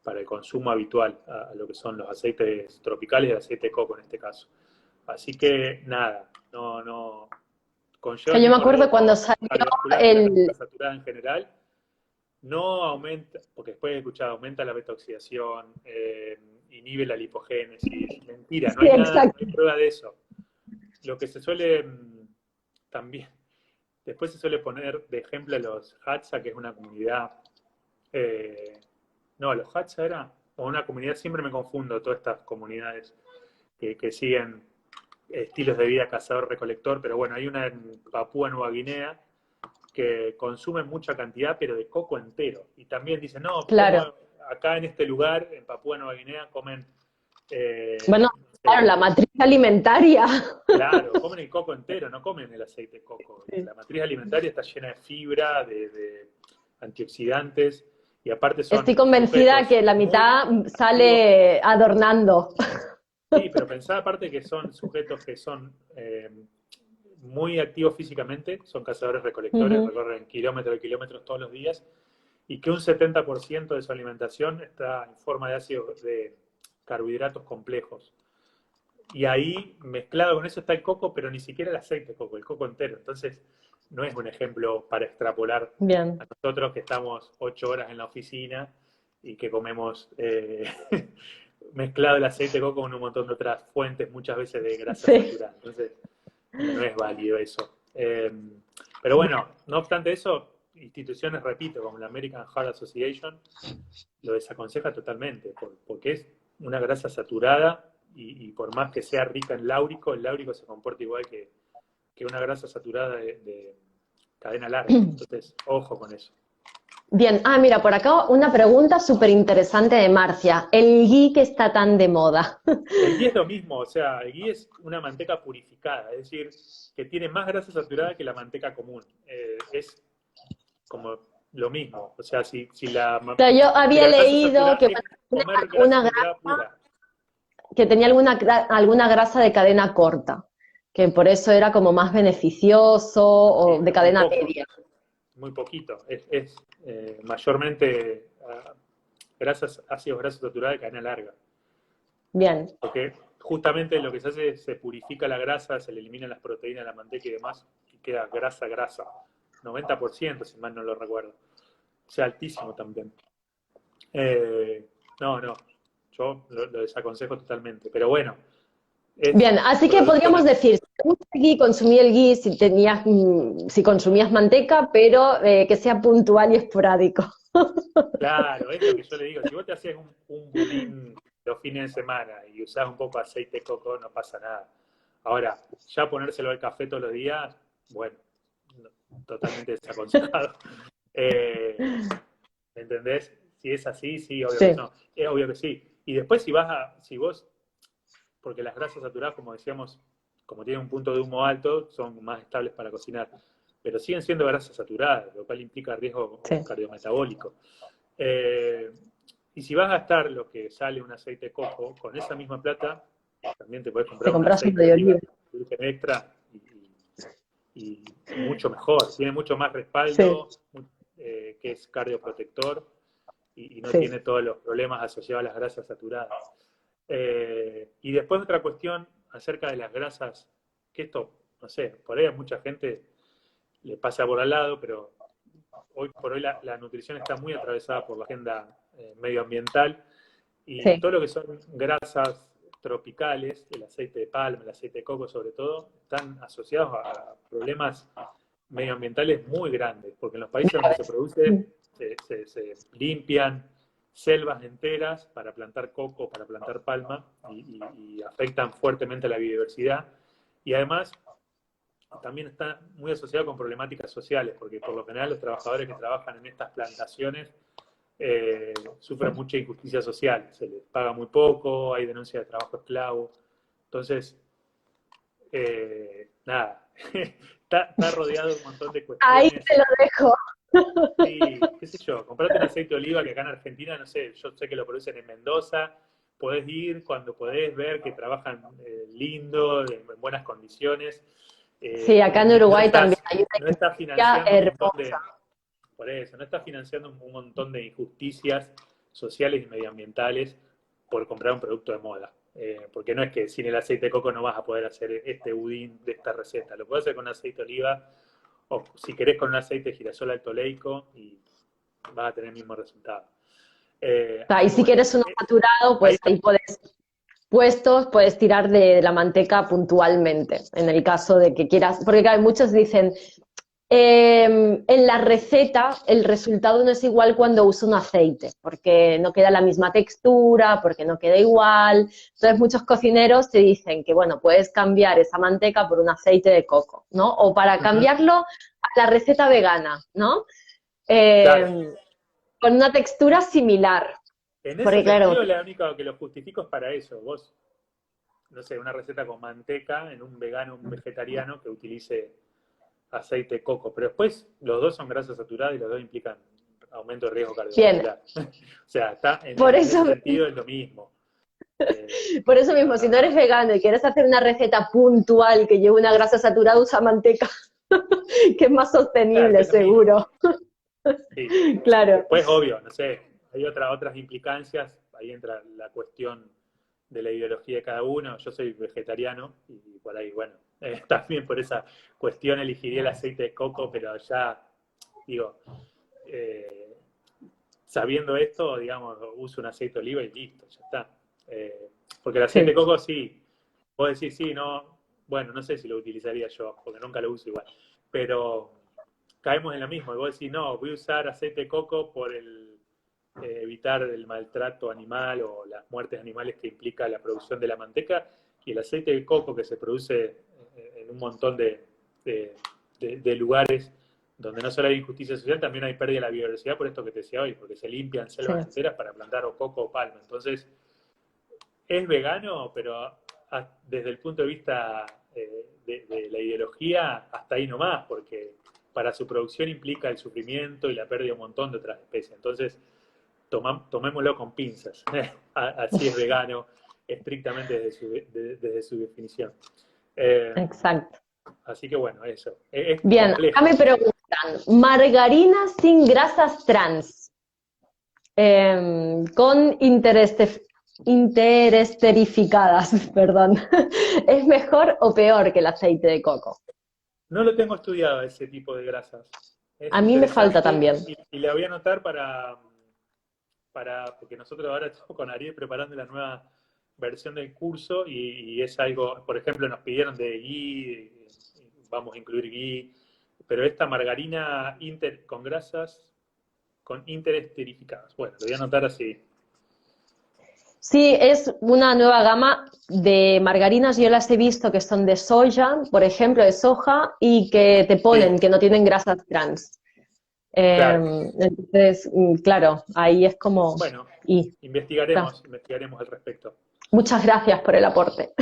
para el consumo habitual a lo que son los aceites tropicales y el aceite de coco en este caso. Así que nada, no O conlleva sea, el yo me mismo acuerdo cuando riesgo salió cardiovascular que la grasa el... saturada en general. No aumenta, porque después he escuchado, aumenta la beta-oxidación, inhibe la lipogénesis. Mentira, no Sí, hay nada, no exacto. hay prueba de eso. Lo que se suele también, después se suele poner de ejemplo los Hatsa, que es una comunidad, eh, no, los Hatsa era, o una comunidad, siempre me confundo todas estas comunidades que siguen estilos de vida cazador-recolector, pero bueno, hay una en Papúa Nueva Guinea que consumen mucha cantidad, pero de coco entero. Y también dicen, no, como Claro. acá en este lugar, en Papúa Nueva Guinea, comen, Bueno, no claro, sé, la matriz alimentaria. claro, comen el coco entero, no comen el aceite de coco. Sí. La matriz alimentaria está llena de fibra, de antioxidantes, y aparte Estoy son convencida sujetos que la muy mitad activos. sale adornando. Sí, pero pensá aparte que son sujetos que son muy activos físicamente, son cazadores-recolectores, Ujú. recorren kilómetros y kilómetros todos los días, y que un 70% de su alimentación está en forma de ácidos, de carbohidratos complejos. Y ahí, mezclado con eso, está el coco, pero ni siquiera el aceite de coco, el coco entero. Entonces, no es un ejemplo para extrapolar Bien, a nosotros que estamos 8 horas en la oficina y que comemos mezclado el aceite de coco con un montón de otras fuentes, muchas veces de grasa sí. saturada. Entonces, no es válido eso. Pero bueno, no obstante eso, instituciones, repito, como la American Heart Association, lo desaconseja totalmente, porque es una grasa saturada y por más que sea rica en láurico, el láurico se comporta igual que una grasa saturada de cadena larga. Entonces, ojo con eso. Bien, mira, por acá una pregunta súper interesante de Marcia. El ghee que está tan de moda. El ghee es lo mismo, o sea, el ghee es una manteca purificada, es decir, que tiene más grasa saturada que la manteca común. Es como lo mismo, o sea, O sea, yo si había la grasa leído saturada que es tiene comer grasa alguna, saturada pura. que tenía alguna grasa de cadena corta, que por eso era como más beneficioso o Sí, de pero muy cadena poco, media. muy poquito. Es mayormente grasas, ácidos grasos saturados de cadena larga. Bien, Porque justamente lo que se hace es se purifica la grasa, se le eliminan las proteínas, la manteca y demás, y queda grasa, grasa. 90%, si mal no lo recuerdo. O sea, altísimo también. No, no, yo lo desaconsejo totalmente. Pero bueno, es bien, así que producto podríamos natural. decir, si te gusta el ghee, consumí el ghee si tenías, si consumías manteca, pero que sea puntual y esporádico. Claro, es lo que yo le digo. Si vos te hacías un budín los fines de semana y usás un poco de aceite de coco, no pasa nada. Ahora, ya ponérselo al café todos los días, bueno, totalmente desaconsejado. Eh, ¿Me entendés? Si es así, sí, obvio que Sí, no. Es obvio que sí. Y después si vos, porque las grasas saturadas, como decíamos, como tienen un punto de humo alto, son más estables para cocinar. Pero siguen siendo grasas saturadas, lo cual implica riesgo sí. cardiometabólico. Eh, y si vas a gastar lo que sale un aceite de coco, con esa misma plata, también te puedes Te comprar un compras uno aceite de de oliva oliva. virgen extra y mucho mejor. Tiene mucho más Sí, respaldo, que es cardioprotector y no sí. tiene todos los problemas asociados a las grasas saturadas. Y después otra cuestión acerca de las grasas, que esto, no sé, por ahí a mucha gente le pasa por al lado, pero hoy por hoy la nutrición está muy atravesada por la agenda medioambiental y Sí. todo lo que son grasas tropicales, el aceite de palma, el aceite de coco sobre todo, están asociados a problemas medioambientales muy grandes, porque en los países donde se produce se limpian selvas enteras para plantar coco, para plantar palma y afectan fuertemente a la biodiversidad. Y además también está muy asociado con problemáticas sociales, porque por lo general los trabajadores que trabajan en estas plantaciones sufren mucha injusticia social, se les paga muy poco, hay denuncia de trabajo esclavo, entonces, nada, está rodeado de un montón de Ahí cuestiones. te lo dejo. Sí, qué sé yo, comprate un aceite de oliva que acá en Argentina, no sé, yo sé que lo producen en Mendoza, podés ir cuando podés ver que trabajan lindo, en buenas condiciones, Sí, acá en y Uruguay también hay no una estás industria financiando un montón hermosa. por eso, no estás financiando un montón de injusticias sociales y medioambientales por comprar un producto de moda. Porque no es que sin el aceite de coco no vas a poder hacer este budín de esta receta. Lo puedes hacer con aceite de oliva o si querés con un aceite de girasol alto oleico y vas a tener el mismo resultado. Sea, y Así que si bueno, quieres uno saturado, ahí pues ahí puedes tirar de la manteca puntualmente, en el caso de que quieras, porque claro, muchos dicen, En la receta el resultado no es igual cuando uso un aceite, porque no queda la misma textura, porque no queda igual. Entonces muchos cocineros te dicen que, bueno, puedes cambiar esa manteca por un aceite de coco, ¿no? O para Ujú. cambiarlo a la receta vegana, ¿no? Claro. Eh, con una textura similar. En ese Porque claro, sentido, la única que lo justifico es para eso. Vos, no sé, una receta con manteca en un vegano, un vegetariano que utilice aceite de coco. Pero después, los dos son grasas saturadas y los dos implican aumento de riesgo bien, cardiovascular. O sea, está por en ese eso, sentido es lo mismo. por eso mismo, si No, no eres no. vegano y quieres hacer una receta puntual que lleve una grasa saturada, usa manteca, que es más Claro, que sostenible, es lo mismo. seguro. Sí. Claro, Después, obvio, no sé, hay otras implicancias. Ahí entra la cuestión de la ideología de cada uno. Yo soy vegetariano y por ahí, bueno, también por esa cuestión elegiría el aceite de coco, pero ya, digo, eh, sabiendo esto, digamos, uso un aceite de oliva y listo, ya está. Porque el aceite de sí, coco sí, vos decís sí, no, bueno, no sé si lo utilizaría yo, porque nunca lo uso igual, pero caemos en lo mismo, y vos decís, no, voy a usar aceite de coco por evitar el maltrato animal o las muertes animales que implica la producción de la manteca, y el aceite de coco que se produce en un montón de, de lugares donde no solo hay injusticia social, también hay pérdida de la biodiversidad, por esto que te decía hoy, porque se limpian sí. selvas enteras para plantar o coco o palma. Entonces, es vegano, pero desde el punto de vista de la ideología, hasta ahí nomás, porque para su producción implica el sufrimiento y la pérdida de un montón de otras especies. Entonces, tomémoslo con pinzas. Así es vegano, estrictamente desde su definición. Eh, Exacto. así que bueno, eso. Es Bien, acá complejo. me preguntan, margarina sin grasas trans, con interesterificadas, perdón. ¿Es mejor o peor que el aceite de coco? No lo tengo estudiado ese tipo de grasas. Es A mí me falta interesante también. y la voy a anotar porque nosotros ahora estamos con Ariel preparando la nueva versión del curso y es algo, por ejemplo, nos pidieron de ghee, vamos a incluir ghee, pero esta margarina con grasas con interesterificadas. Bueno, lo voy a anotar así. Sí, es una nueva gama de margarinas. Yo las he visto que son de soya, por ejemplo, de soja, y que te ponen Sí, que no tienen grasas trans. claro. Entonces, claro, ahí es como... Bueno, Y, claro. investigaremos al respecto. Muchas gracias por el aporte.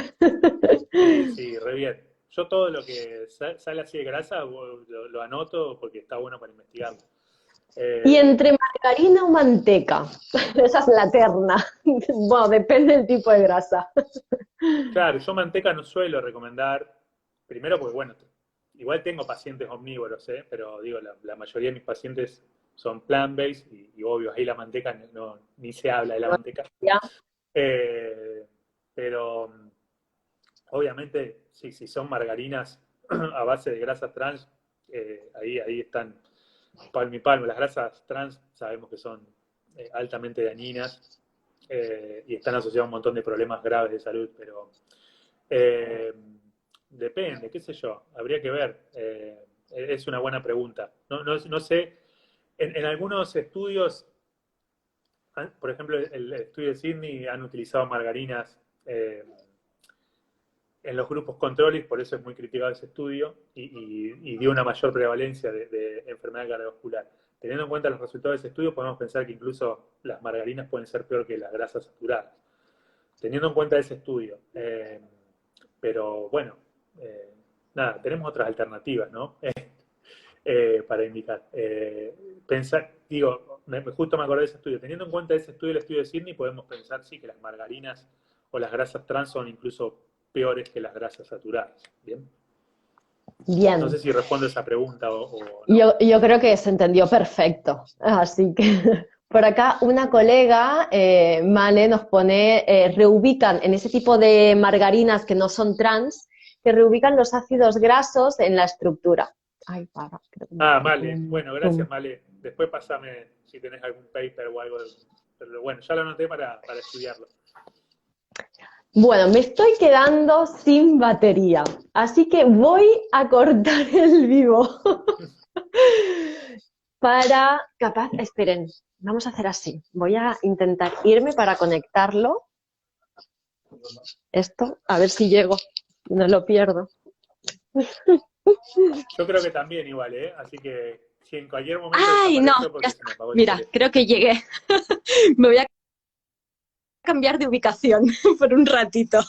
Sí, sí, re bien. Yo todo lo que sale así de grasa lo anoto porque está bueno para investigarlo. Y Eh, entre margarina o manteca, esa es la terna. Bueno, depende del tipo de grasa. claro, yo manteca no suelo recomendar, primero porque, bueno, igual tengo pacientes omnívoros, pero digo, la mayoría de mis pacientes son plant-based y obvio, ahí la manteca ni se habla de la manteca. ¿Ya? Eh, pero obviamente, sí, si son margarinas a base de grasas trans, ahí están palmo y palmo. Las grasas trans sabemos que son altamente dañinas y están asociadas a un montón de problemas graves de salud, pero eh, depende, qué sé yo, habría que ver. Es una buena pregunta. No sé, en algunos estudios, por ejemplo, el estudio de Sydney han utilizado margarinas en los grupos controles, por eso es muy criticado ese estudio, y dio una mayor prevalencia de enfermedad cardiovascular. Teniendo en cuenta los resultados de ese estudio, podemos pensar que incluso las margarinas pueden ser peor que las grasas saturadas. Teniendo en cuenta ese estudio. Pero bueno, eh, nada, tenemos otras alternativas, ¿no? Para indicar. Pensar, digo, justo me acordé de ese estudio. Teniendo en cuenta ese estudio, el estudio de Sydney, podemos pensar, sí, que las margarinas o las grasas trans son incluso peores que las grasas saturadas. Bien. No Bien. sé si respondo esa pregunta o no. Yo creo que se entendió perfecto. Así que por acá una colega, Male, nos pone, reubican en ese tipo de margarinas que no son trans, que reubican los ácidos grasos en la estructura. Ay, para, creo que me Ah, hace como Male. un Bueno, gracias, zoom. Male. Después pasame si tenés algún paper o algo. Pero bueno, ya lo anoté para estudiarlo. Bueno, me estoy quedando sin batería, así que voy a cortar el vivo para, capaz, esperen, vamos a hacer así. Voy a intentar irme para conectarlo. Esto, a ver si llego, no lo pierdo. Yo creo que también igual, ¿eh? Así que si en cualquier momento ¡Ay, no! desaparezco Ya porque se está. me apagó el Mira, teléfono. creo que llegué. Me voy a cambiar de ubicación por un ratito.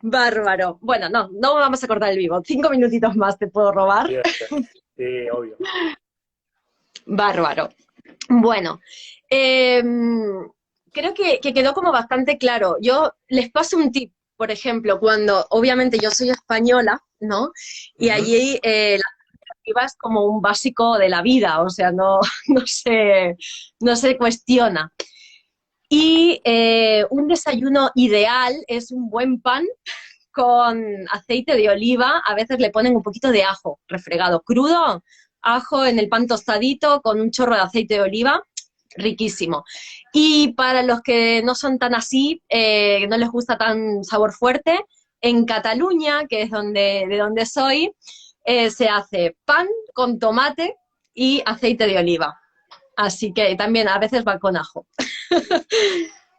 Bárbaro. Bueno, no vamos a cortar el vivo. 5 minutitos más te puedo robar. Bien, bien. Sí, obvio. Bárbaro. Bueno, creo que quedó como bastante claro. Yo les paso un tip, por ejemplo, cuando obviamente yo soy española, ¿no? Y Ujú. allí la alternativa es como un básico de la vida, o sea, no se cuestiona. Y un desayuno ideal es un buen pan con aceite de oliva, a veces le ponen un poquito de ajo refregado crudo, ajo en el pan tostadito con un chorro de aceite de oliva, riquísimo. Y para los que no son tan así, no les gusta tan sabor fuerte, en Cataluña, que es de donde soy, se hace pan con tomate y aceite de oliva. Así que también a veces va con ajo.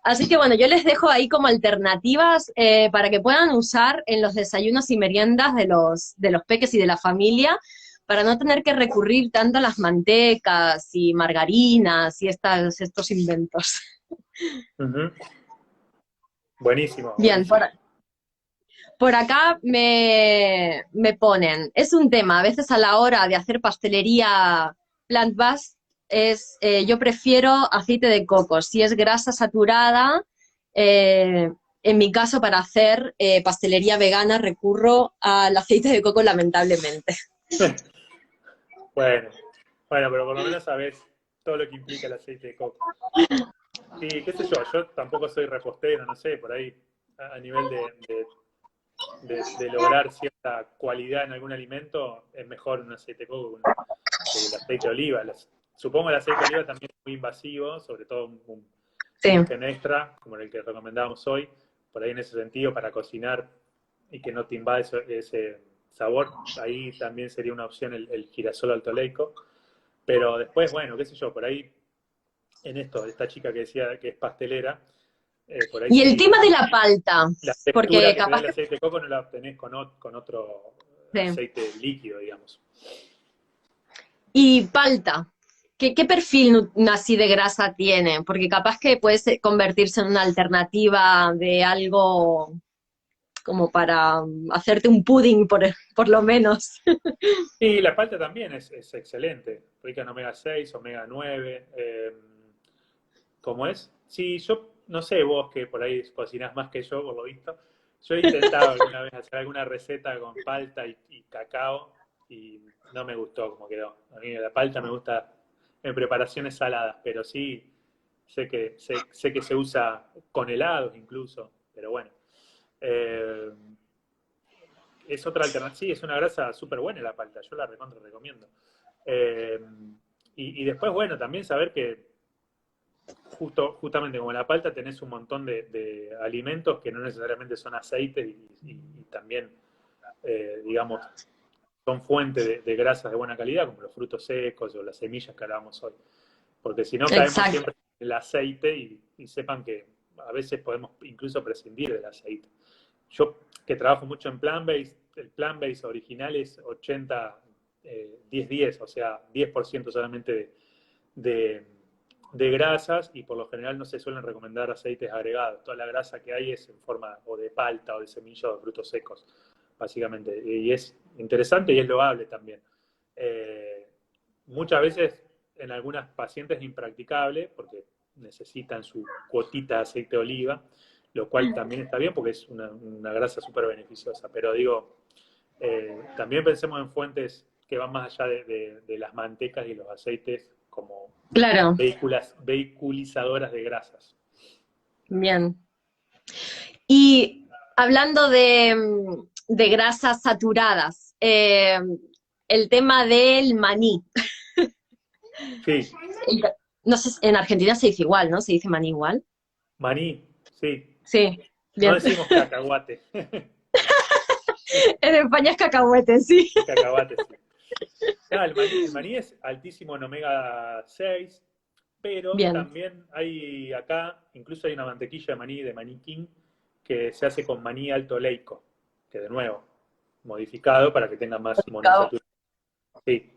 Así que bueno, yo les dejo ahí como alternativas para que puedan usar en los desayunos y meriendas de los peques y de la familia, para no tener que recurrir tanto a las mantecas y margarinas y estos inventos. Ujú. Buenísimo, Bien, buenísimo. por acá me ponen, es un tema, a veces a la hora de hacer pastelería plant-based, yo prefiero aceite de coco. Si es grasa saturada, en mi caso para hacer pastelería vegana recurro al aceite de coco, lamentablemente. Bueno, bueno, pero por lo menos sabes todo lo que implica el aceite de coco. Sí, qué sé yo tampoco soy repostero, no sé, por ahí a nivel de lograr cierta cualidad en algún alimento, es mejor un aceite de coco que el aceite de oliva. Supongo el aceite de oliva también es muy invasivo, sobre todo un Sí, virgen extra, como el que recomendábamos hoy, por ahí en ese sentido, para cocinar y que no te invade ese sabor, ahí también sería una opción el girasol altoleico. Pero después, bueno, qué sé yo, por ahí en esto, esta chica que decía que es pastelera, por ahí y el sí, tema de la palta, la textura porque que te da capaz el que... aceite de coco no la obtenés con otro Sí. aceite líquido, digamos. Y palta, ¿qué perfil así de grasa tiene? Porque capaz que puede convertirse en una alternativa de algo como para hacerte un pudding, por lo menos. Y la palta también es excelente, rica en omega 6, omega 9. ¿Cómo es? Sí, yo no sé vos que por ahí cocinás más que yo, por lo visto. Yo he intentado alguna vez hacer alguna receta con palta y cacao y no me gustó como quedó. A mí la palta me gusta en preparaciones saladas, pero sí sé que se usa con helados incluso, pero bueno. Eh, es otra alternativa, sí, es una grasa súper buena la palta, yo la recontra recomiendo. Eh, y después, bueno, también saber que justamente como en la palta tenés un montón de alimentos que no necesariamente son aceites y también, digamos, son fuente de grasas de buena calidad, como los frutos secos o las semillas que hablábamos hoy. Porque si no caemos Exacto. siempre en el aceite y sepan que a veces podemos incluso prescindir del aceite. Yo que trabajo mucho en plant-based, el plant-based original es 80, 10-10, o sea, 10% solamente de, de grasas y por lo general no se suelen recomendar aceites agregados. Toda la grasa que hay es en forma o de palta o de semilla o de frutos secos, básicamente. Y es interesante y es loable también. Eh, Muchas veces en algunas pacientes es impracticable porque necesitan su cuotita de aceite de oliva, lo cual también está bien porque es una grasa súper beneficiosa. Pero digo, también pensemos en fuentes que van más allá de las mantecas y los aceites como Claro, vehiculizadoras de grasas. bien. Y hablando de grasas saturadas, el tema del maní. Sí, No sé, en Argentina se dice igual, ¿no? Se dice maní igual. maní, sí. Sí. No Bien. decimos cacahuate. En España es cacahuete, sí. Cacahuate, sí. Claro, el maní es altísimo en omega 6, pero Bien. también hay acá, incluso hay una mantequilla de maní king, que se hace con maní alto leico, que de nuevo, modificado para que tenga más monoinsaturación. Sí,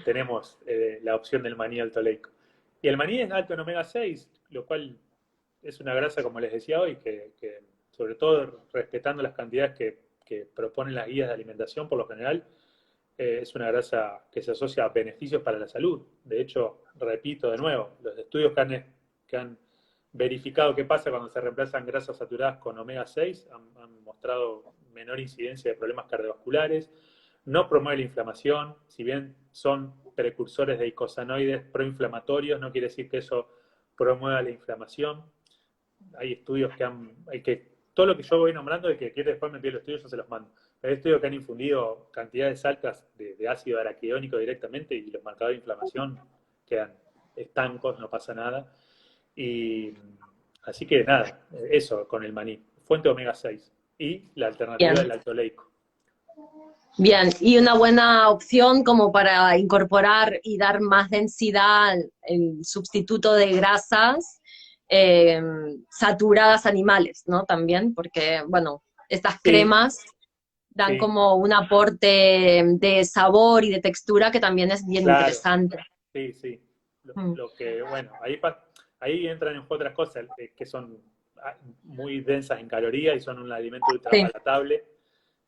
tenemos la opción del maní alto leico. Y el maní es alto en omega 6, lo cual es una grasa, como les decía hoy, que sobre todo respetando las cantidades que proponen las guías de alimentación, por lo general, es una grasa que se asocia a beneficios para la salud. De hecho, repito de nuevo, los estudios que han verificado qué pasa cuando se reemplazan grasas saturadas con omega 6 han mostrado menor incidencia de problemas cardiovasculares, no promueve la inflamación, si bien son precursores de eicosanoides proinflamatorios, no quiere decir que eso promueva la inflamación. Hay estudios todo lo que yo voy nombrando, el que quiere después me pide los estudios, yo se los mando. Hay estudios que han infundido cantidades altas de ácido araquidónico directamente y los marcadores de inflamación quedan estancos, no pasa nada. Y así que nada, eso con el maní. Fuente omega 6 y la alternativa Bien. del alto leico. Bien, y una buena opción como para incorporar y dar más densidad en sustituto de grasas eh, saturadas animales, ¿no? También, porque, bueno, estas Sí, cremas dan sí, como un aporte de sabor y de textura que también es bien claro. interesante. Sí, sí. Mm. Lo que, bueno, ahí entran en juego otras cosas que son muy densas en calorías y son un alimento Sí, ultrapalatable.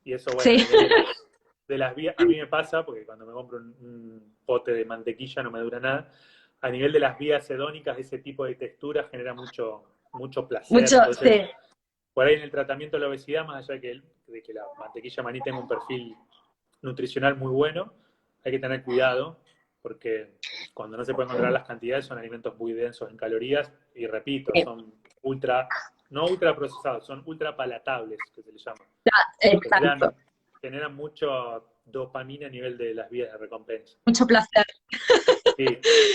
Y eso, bueno, a sí, nivel de las vías, a mí me pasa, porque cuando me compro un pote de mantequilla no me dura nada. A nivel de las vías hedónicas, ese tipo de textura genera mucho placer. mucho, Entonces, sí, por ahí en el tratamiento de la obesidad, más allá de que la mantequilla maní tenga un perfil nutricional muy bueno, hay que tener cuidado, porque cuando no se pueden controlar las cantidades son alimentos muy densos en calorías y repito, sí, son no ultra procesados, son ultra palatables, que se les llama. exacto, Generan mucho dopamina a nivel de las vías de recompensa. mucho placer. Sí,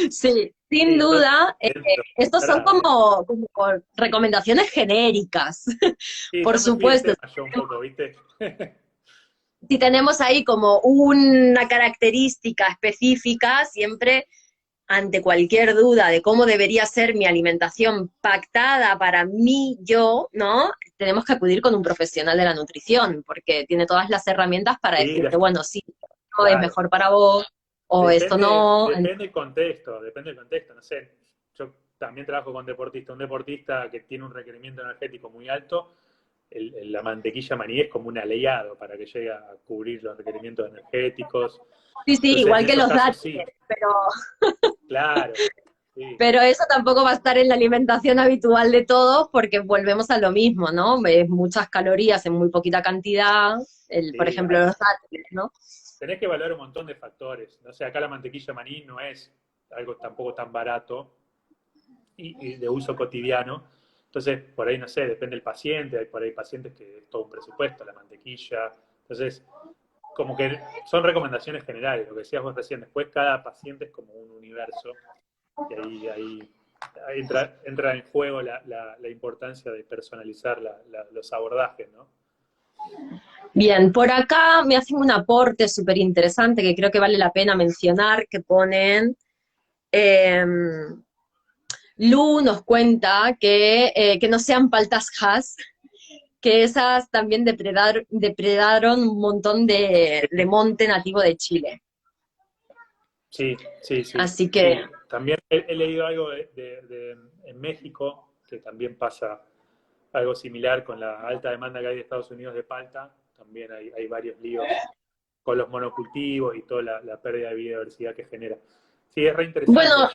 Sí, sí, sin entonces, duda, dentro, estos son como recomendaciones genéricas, sí, por ya me fui del supuesto. tema yo un poco, ¿viste? Si tenemos ahí como una característica específica, siempre ante cualquier duda de cómo debería ser mi alimentación pactada para mí, yo, ¿no? Tenemos que acudir con un profesional de la nutrición, porque tiene todas las herramientas para Sí, decirte, bueno, sí, esto es claro. mejor para vos, o esto no. Depende del contexto, no sé. Yo también trabajo con deportistas. Un deportista que tiene un requerimiento energético muy alto, la mantequilla maní es como un aliado para que llegue a cubrir los requerimientos energéticos. Sí, sí, Entonces, en igual que esos los casos dátiles, sí, pero claro, sí, Pero eso tampoco va a estar en la alimentación habitual de todos porque volvemos a lo mismo, ¿no? Es muchas calorías en muy poquita cantidad, por sí. ejemplo, los dátiles, ¿no? Tenés que evaluar un montón de factores. No sé, acá la mantequilla maní no es algo tampoco tan barato y de uso cotidiano. Entonces, por ahí, no sé, depende del paciente, hay por ahí pacientes que es todo un presupuesto, la mantequilla. Entonces, como que son recomendaciones generales, lo que decías vos recién, después cada paciente es como un universo y ahí entra en juego la importancia de personalizar los abordajes, ¿no? Bien, por acá me hacen un aporte súper interesante que creo que vale la pena mencionar, que ponen, eh, Lu nos cuenta que no sean paltas Hass, que esas también depredaron un montón de monte nativo de Chile. Sí, sí, sí, Así que, sí. También he leído algo en México, que también pasa algo similar con la alta demanda que hay de Estados Unidos de palta. También hay varios líos con los monocultivos y toda la pérdida de biodiversidad que genera. Sí, es re interesante. bueno,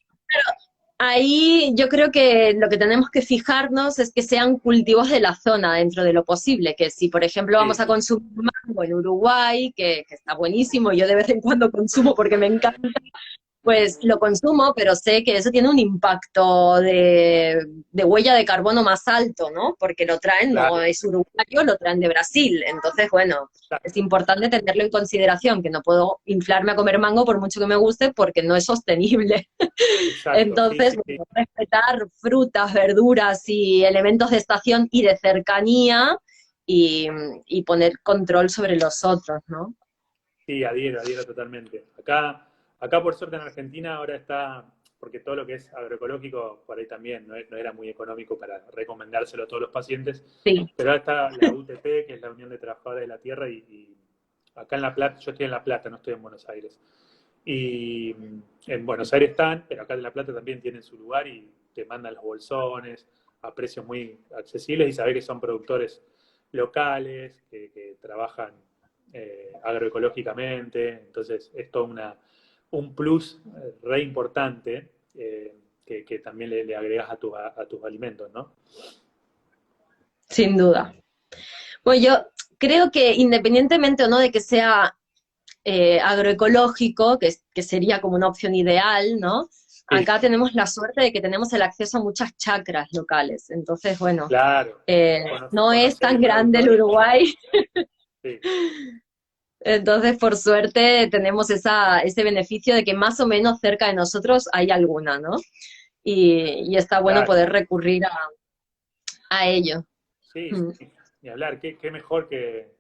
ahí yo creo que lo que tenemos que fijarnos es que sean cultivos de la zona dentro de lo posible, que si por ejemplo vamos Sí, a consumir mango en Uruguay, que está buenísimo, yo de vez en cuando consumo porque me encanta, pues lo consumo, pero sé que eso tiene un impacto de huella de carbono más alto, ¿no? Porque lo traen, no Claro, es uruguayo, lo traen de Brasil. Entonces, bueno, es exacto, importante tenerlo en consideración, que no puedo inflarme a comer mango por mucho que me guste, porque no es sostenible. exacto, sí, Entonces, sí, sí. bueno, respetar frutas, verduras y elementos de estación y de cercanía y, y poner control sobre los otros, ¿no? Sí, adhiero totalmente. Acá por suerte en Argentina ahora está, porque todo lo que es agroecológico por ahí también no era muy económico para recomendárselo a todos los pacientes, Sí, pero ahora está la UTP, que es la Unión de Trabajadores de la Tierra, y acá en La Plata, yo estoy en La Plata, no estoy en Buenos Aires. Y en Buenos Aires están, pero acá en La Plata también tienen su lugar y te mandan los bolsones a precios muy accesibles y sabés que son productores locales, que trabajan agroecológicamente, entonces es todo un plus re importante que también le agregas a tus alimentos, ¿no? sin duda. Pues yo creo que independientemente o no de que sea agroecológico, que sería como una opción ideal, ¿no? Sí, Acá tenemos la suerte de que tenemos el acceso a muchas chacras locales. Entonces, bueno, claro. no es Conocer tan el grande el productor, Uruguay. sí, Entonces, por suerte, tenemos ese beneficio de que más o menos cerca de nosotros hay alguna, ¿no? Y está bueno claro. poder recurrir a ello. Sí, Mm. sí, ni hablar. Qué mejor que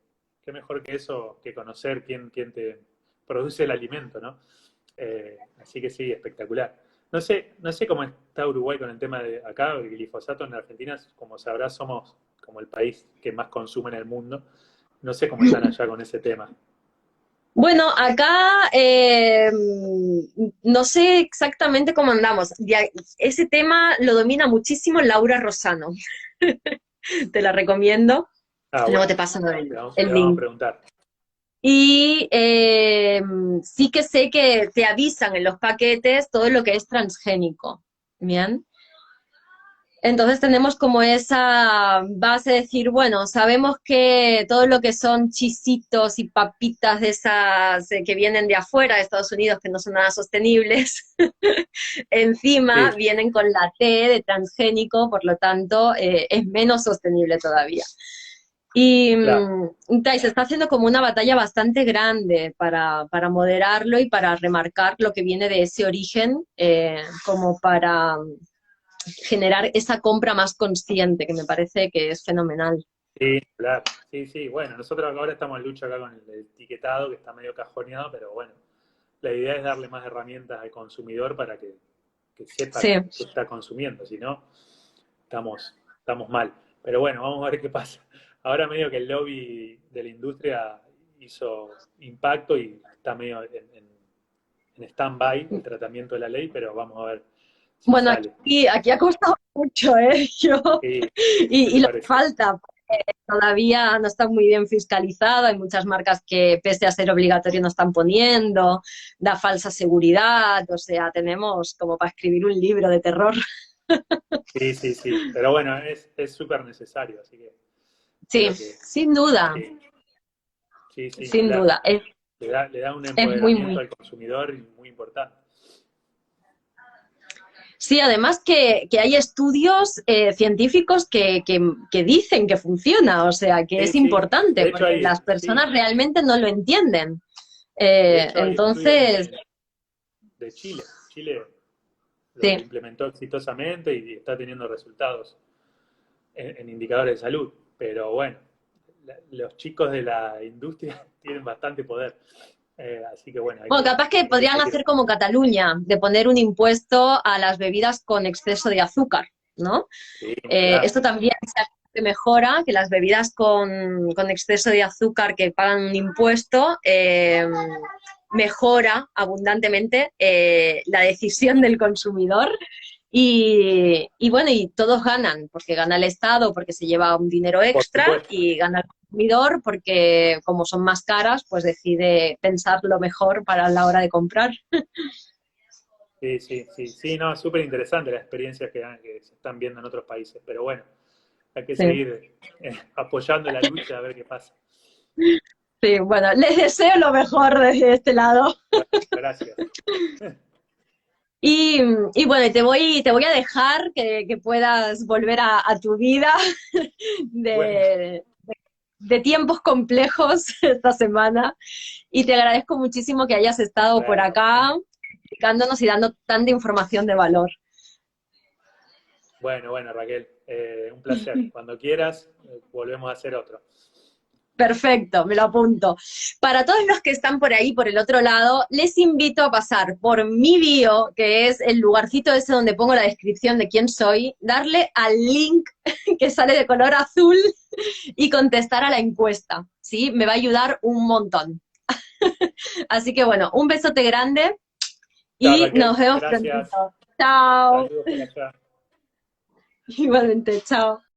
eso, que conocer quién te produce el alimento, ¿no? Así que sí, espectacular. No sé cómo está Uruguay con el tema de acá, el glifosato en Argentina, como sabrás, somos como el país que más consume en el mundo. No sé cómo están allá con ese tema. Bueno, acá no sé exactamente cómo andamos. Ese tema lo domina muchísimo Laura Rosano. Te la recomiendo. Ah, Luego bueno, te paso le el vamos a link. preguntar. Y sí que sé que te avisan en los paquetes todo lo que es transgénico. Bien. Entonces tenemos como esa base de decir, bueno, sabemos que todo lo que son chisitos y papitas de esas que vienen de afuera de Estados Unidos, que no son nada sostenibles, Sí, encima vienen con la T de transgénico, por lo tanto es menos sostenible todavía. Y, claro. y se está haciendo como una batalla bastante grande para moderarlo y para remarcar lo que viene de ese origen, como para generar esa compra más consciente, que me parece que es fenomenal. Sí, claro. Sí, sí. Bueno, nosotros ahora estamos en lucha acá con el etiquetado, que está medio cajoneado, pero bueno, la idea es darle más herramientas al consumidor para que sepa Sí, qué está consumiendo, si no, estamos mal. Pero bueno, vamos a ver qué pasa. Ahora medio que el lobby de la industria hizo impacto y está medio en stand-by el tratamiento de la ley, pero vamos a ver si bueno, sale. aquí ha costado mucho, ¿eh? Sí, ¿qué Y te lo que parece? falta, porque todavía no está muy bien fiscalizado, hay muchas marcas que pese a ser obligatorio no están poniendo, da falsa seguridad, o sea, tenemos como para escribir un libro de terror. Sí, sí, sí. Pero bueno, es súper necesario, así que Sí, creo que sin duda, sí, sí, sí, ni sin hablar. duda, Le da un es muy, empoderamiento muy. al consumidor muy importante. Sí, además que hay estudios científicos que dicen que funciona, o sea, que Sí, es sí. importante, De hecho porque las sí, personas realmente no lo entienden. de hecho hay estudios Entonces, de Chile. Chile lo sí. implementó exitosamente y está teniendo resultados en indicadores de salud. Pero bueno, los chicos de la industria tienen bastante poder. Así que bueno, Bueno, capaz que hay que podrían seguir. hacer como Cataluña, de poner un impuesto a las bebidas con exceso de azúcar, ¿no? Sí, ni hablar. Esto también se mejora, que las bebidas con exceso de azúcar que pagan un impuesto, mejora abundantemente la decisión del consumidor y bueno, y todos ganan, porque gana el Estado, porque se lleva un dinero Por extra supuesto. y gana el consumidor porque como son más caras, pues decide pensar lo mejor para la hora de comprar. Sí, sí, sí, sí, no, es súper interesante las experiencias que se están viendo en otros países, pero bueno, hay que Sí, seguir apoyando la lucha a ver qué pasa. sí, bueno, les deseo lo mejor desde este lado. Bueno, gracias. Y bueno, te voy a dejar que puedas volver a tu vida Bueno, de, de tiempos complejos esta semana. Y te agradezco muchísimo que hayas estado por bueno, acá explicándonos y dando tanta información de valor. bueno, Raquel, un placer. Cuando quieras, volvemos a hacer otro. Perfecto, me lo apunto. Para todos los que están por ahí, por el otro lado, les invito a pasar por mi bio, que es el lugarcito ese donde pongo la descripción de quién soy, darle al link que sale de color azul y contestar a la encuesta, ¿sí? Me va a ayudar un montón. Así que bueno, un besote grande Chao, y nos Raquel. vemos Gracias. prontito. Chao. Saludos por allá. Igualmente, chao.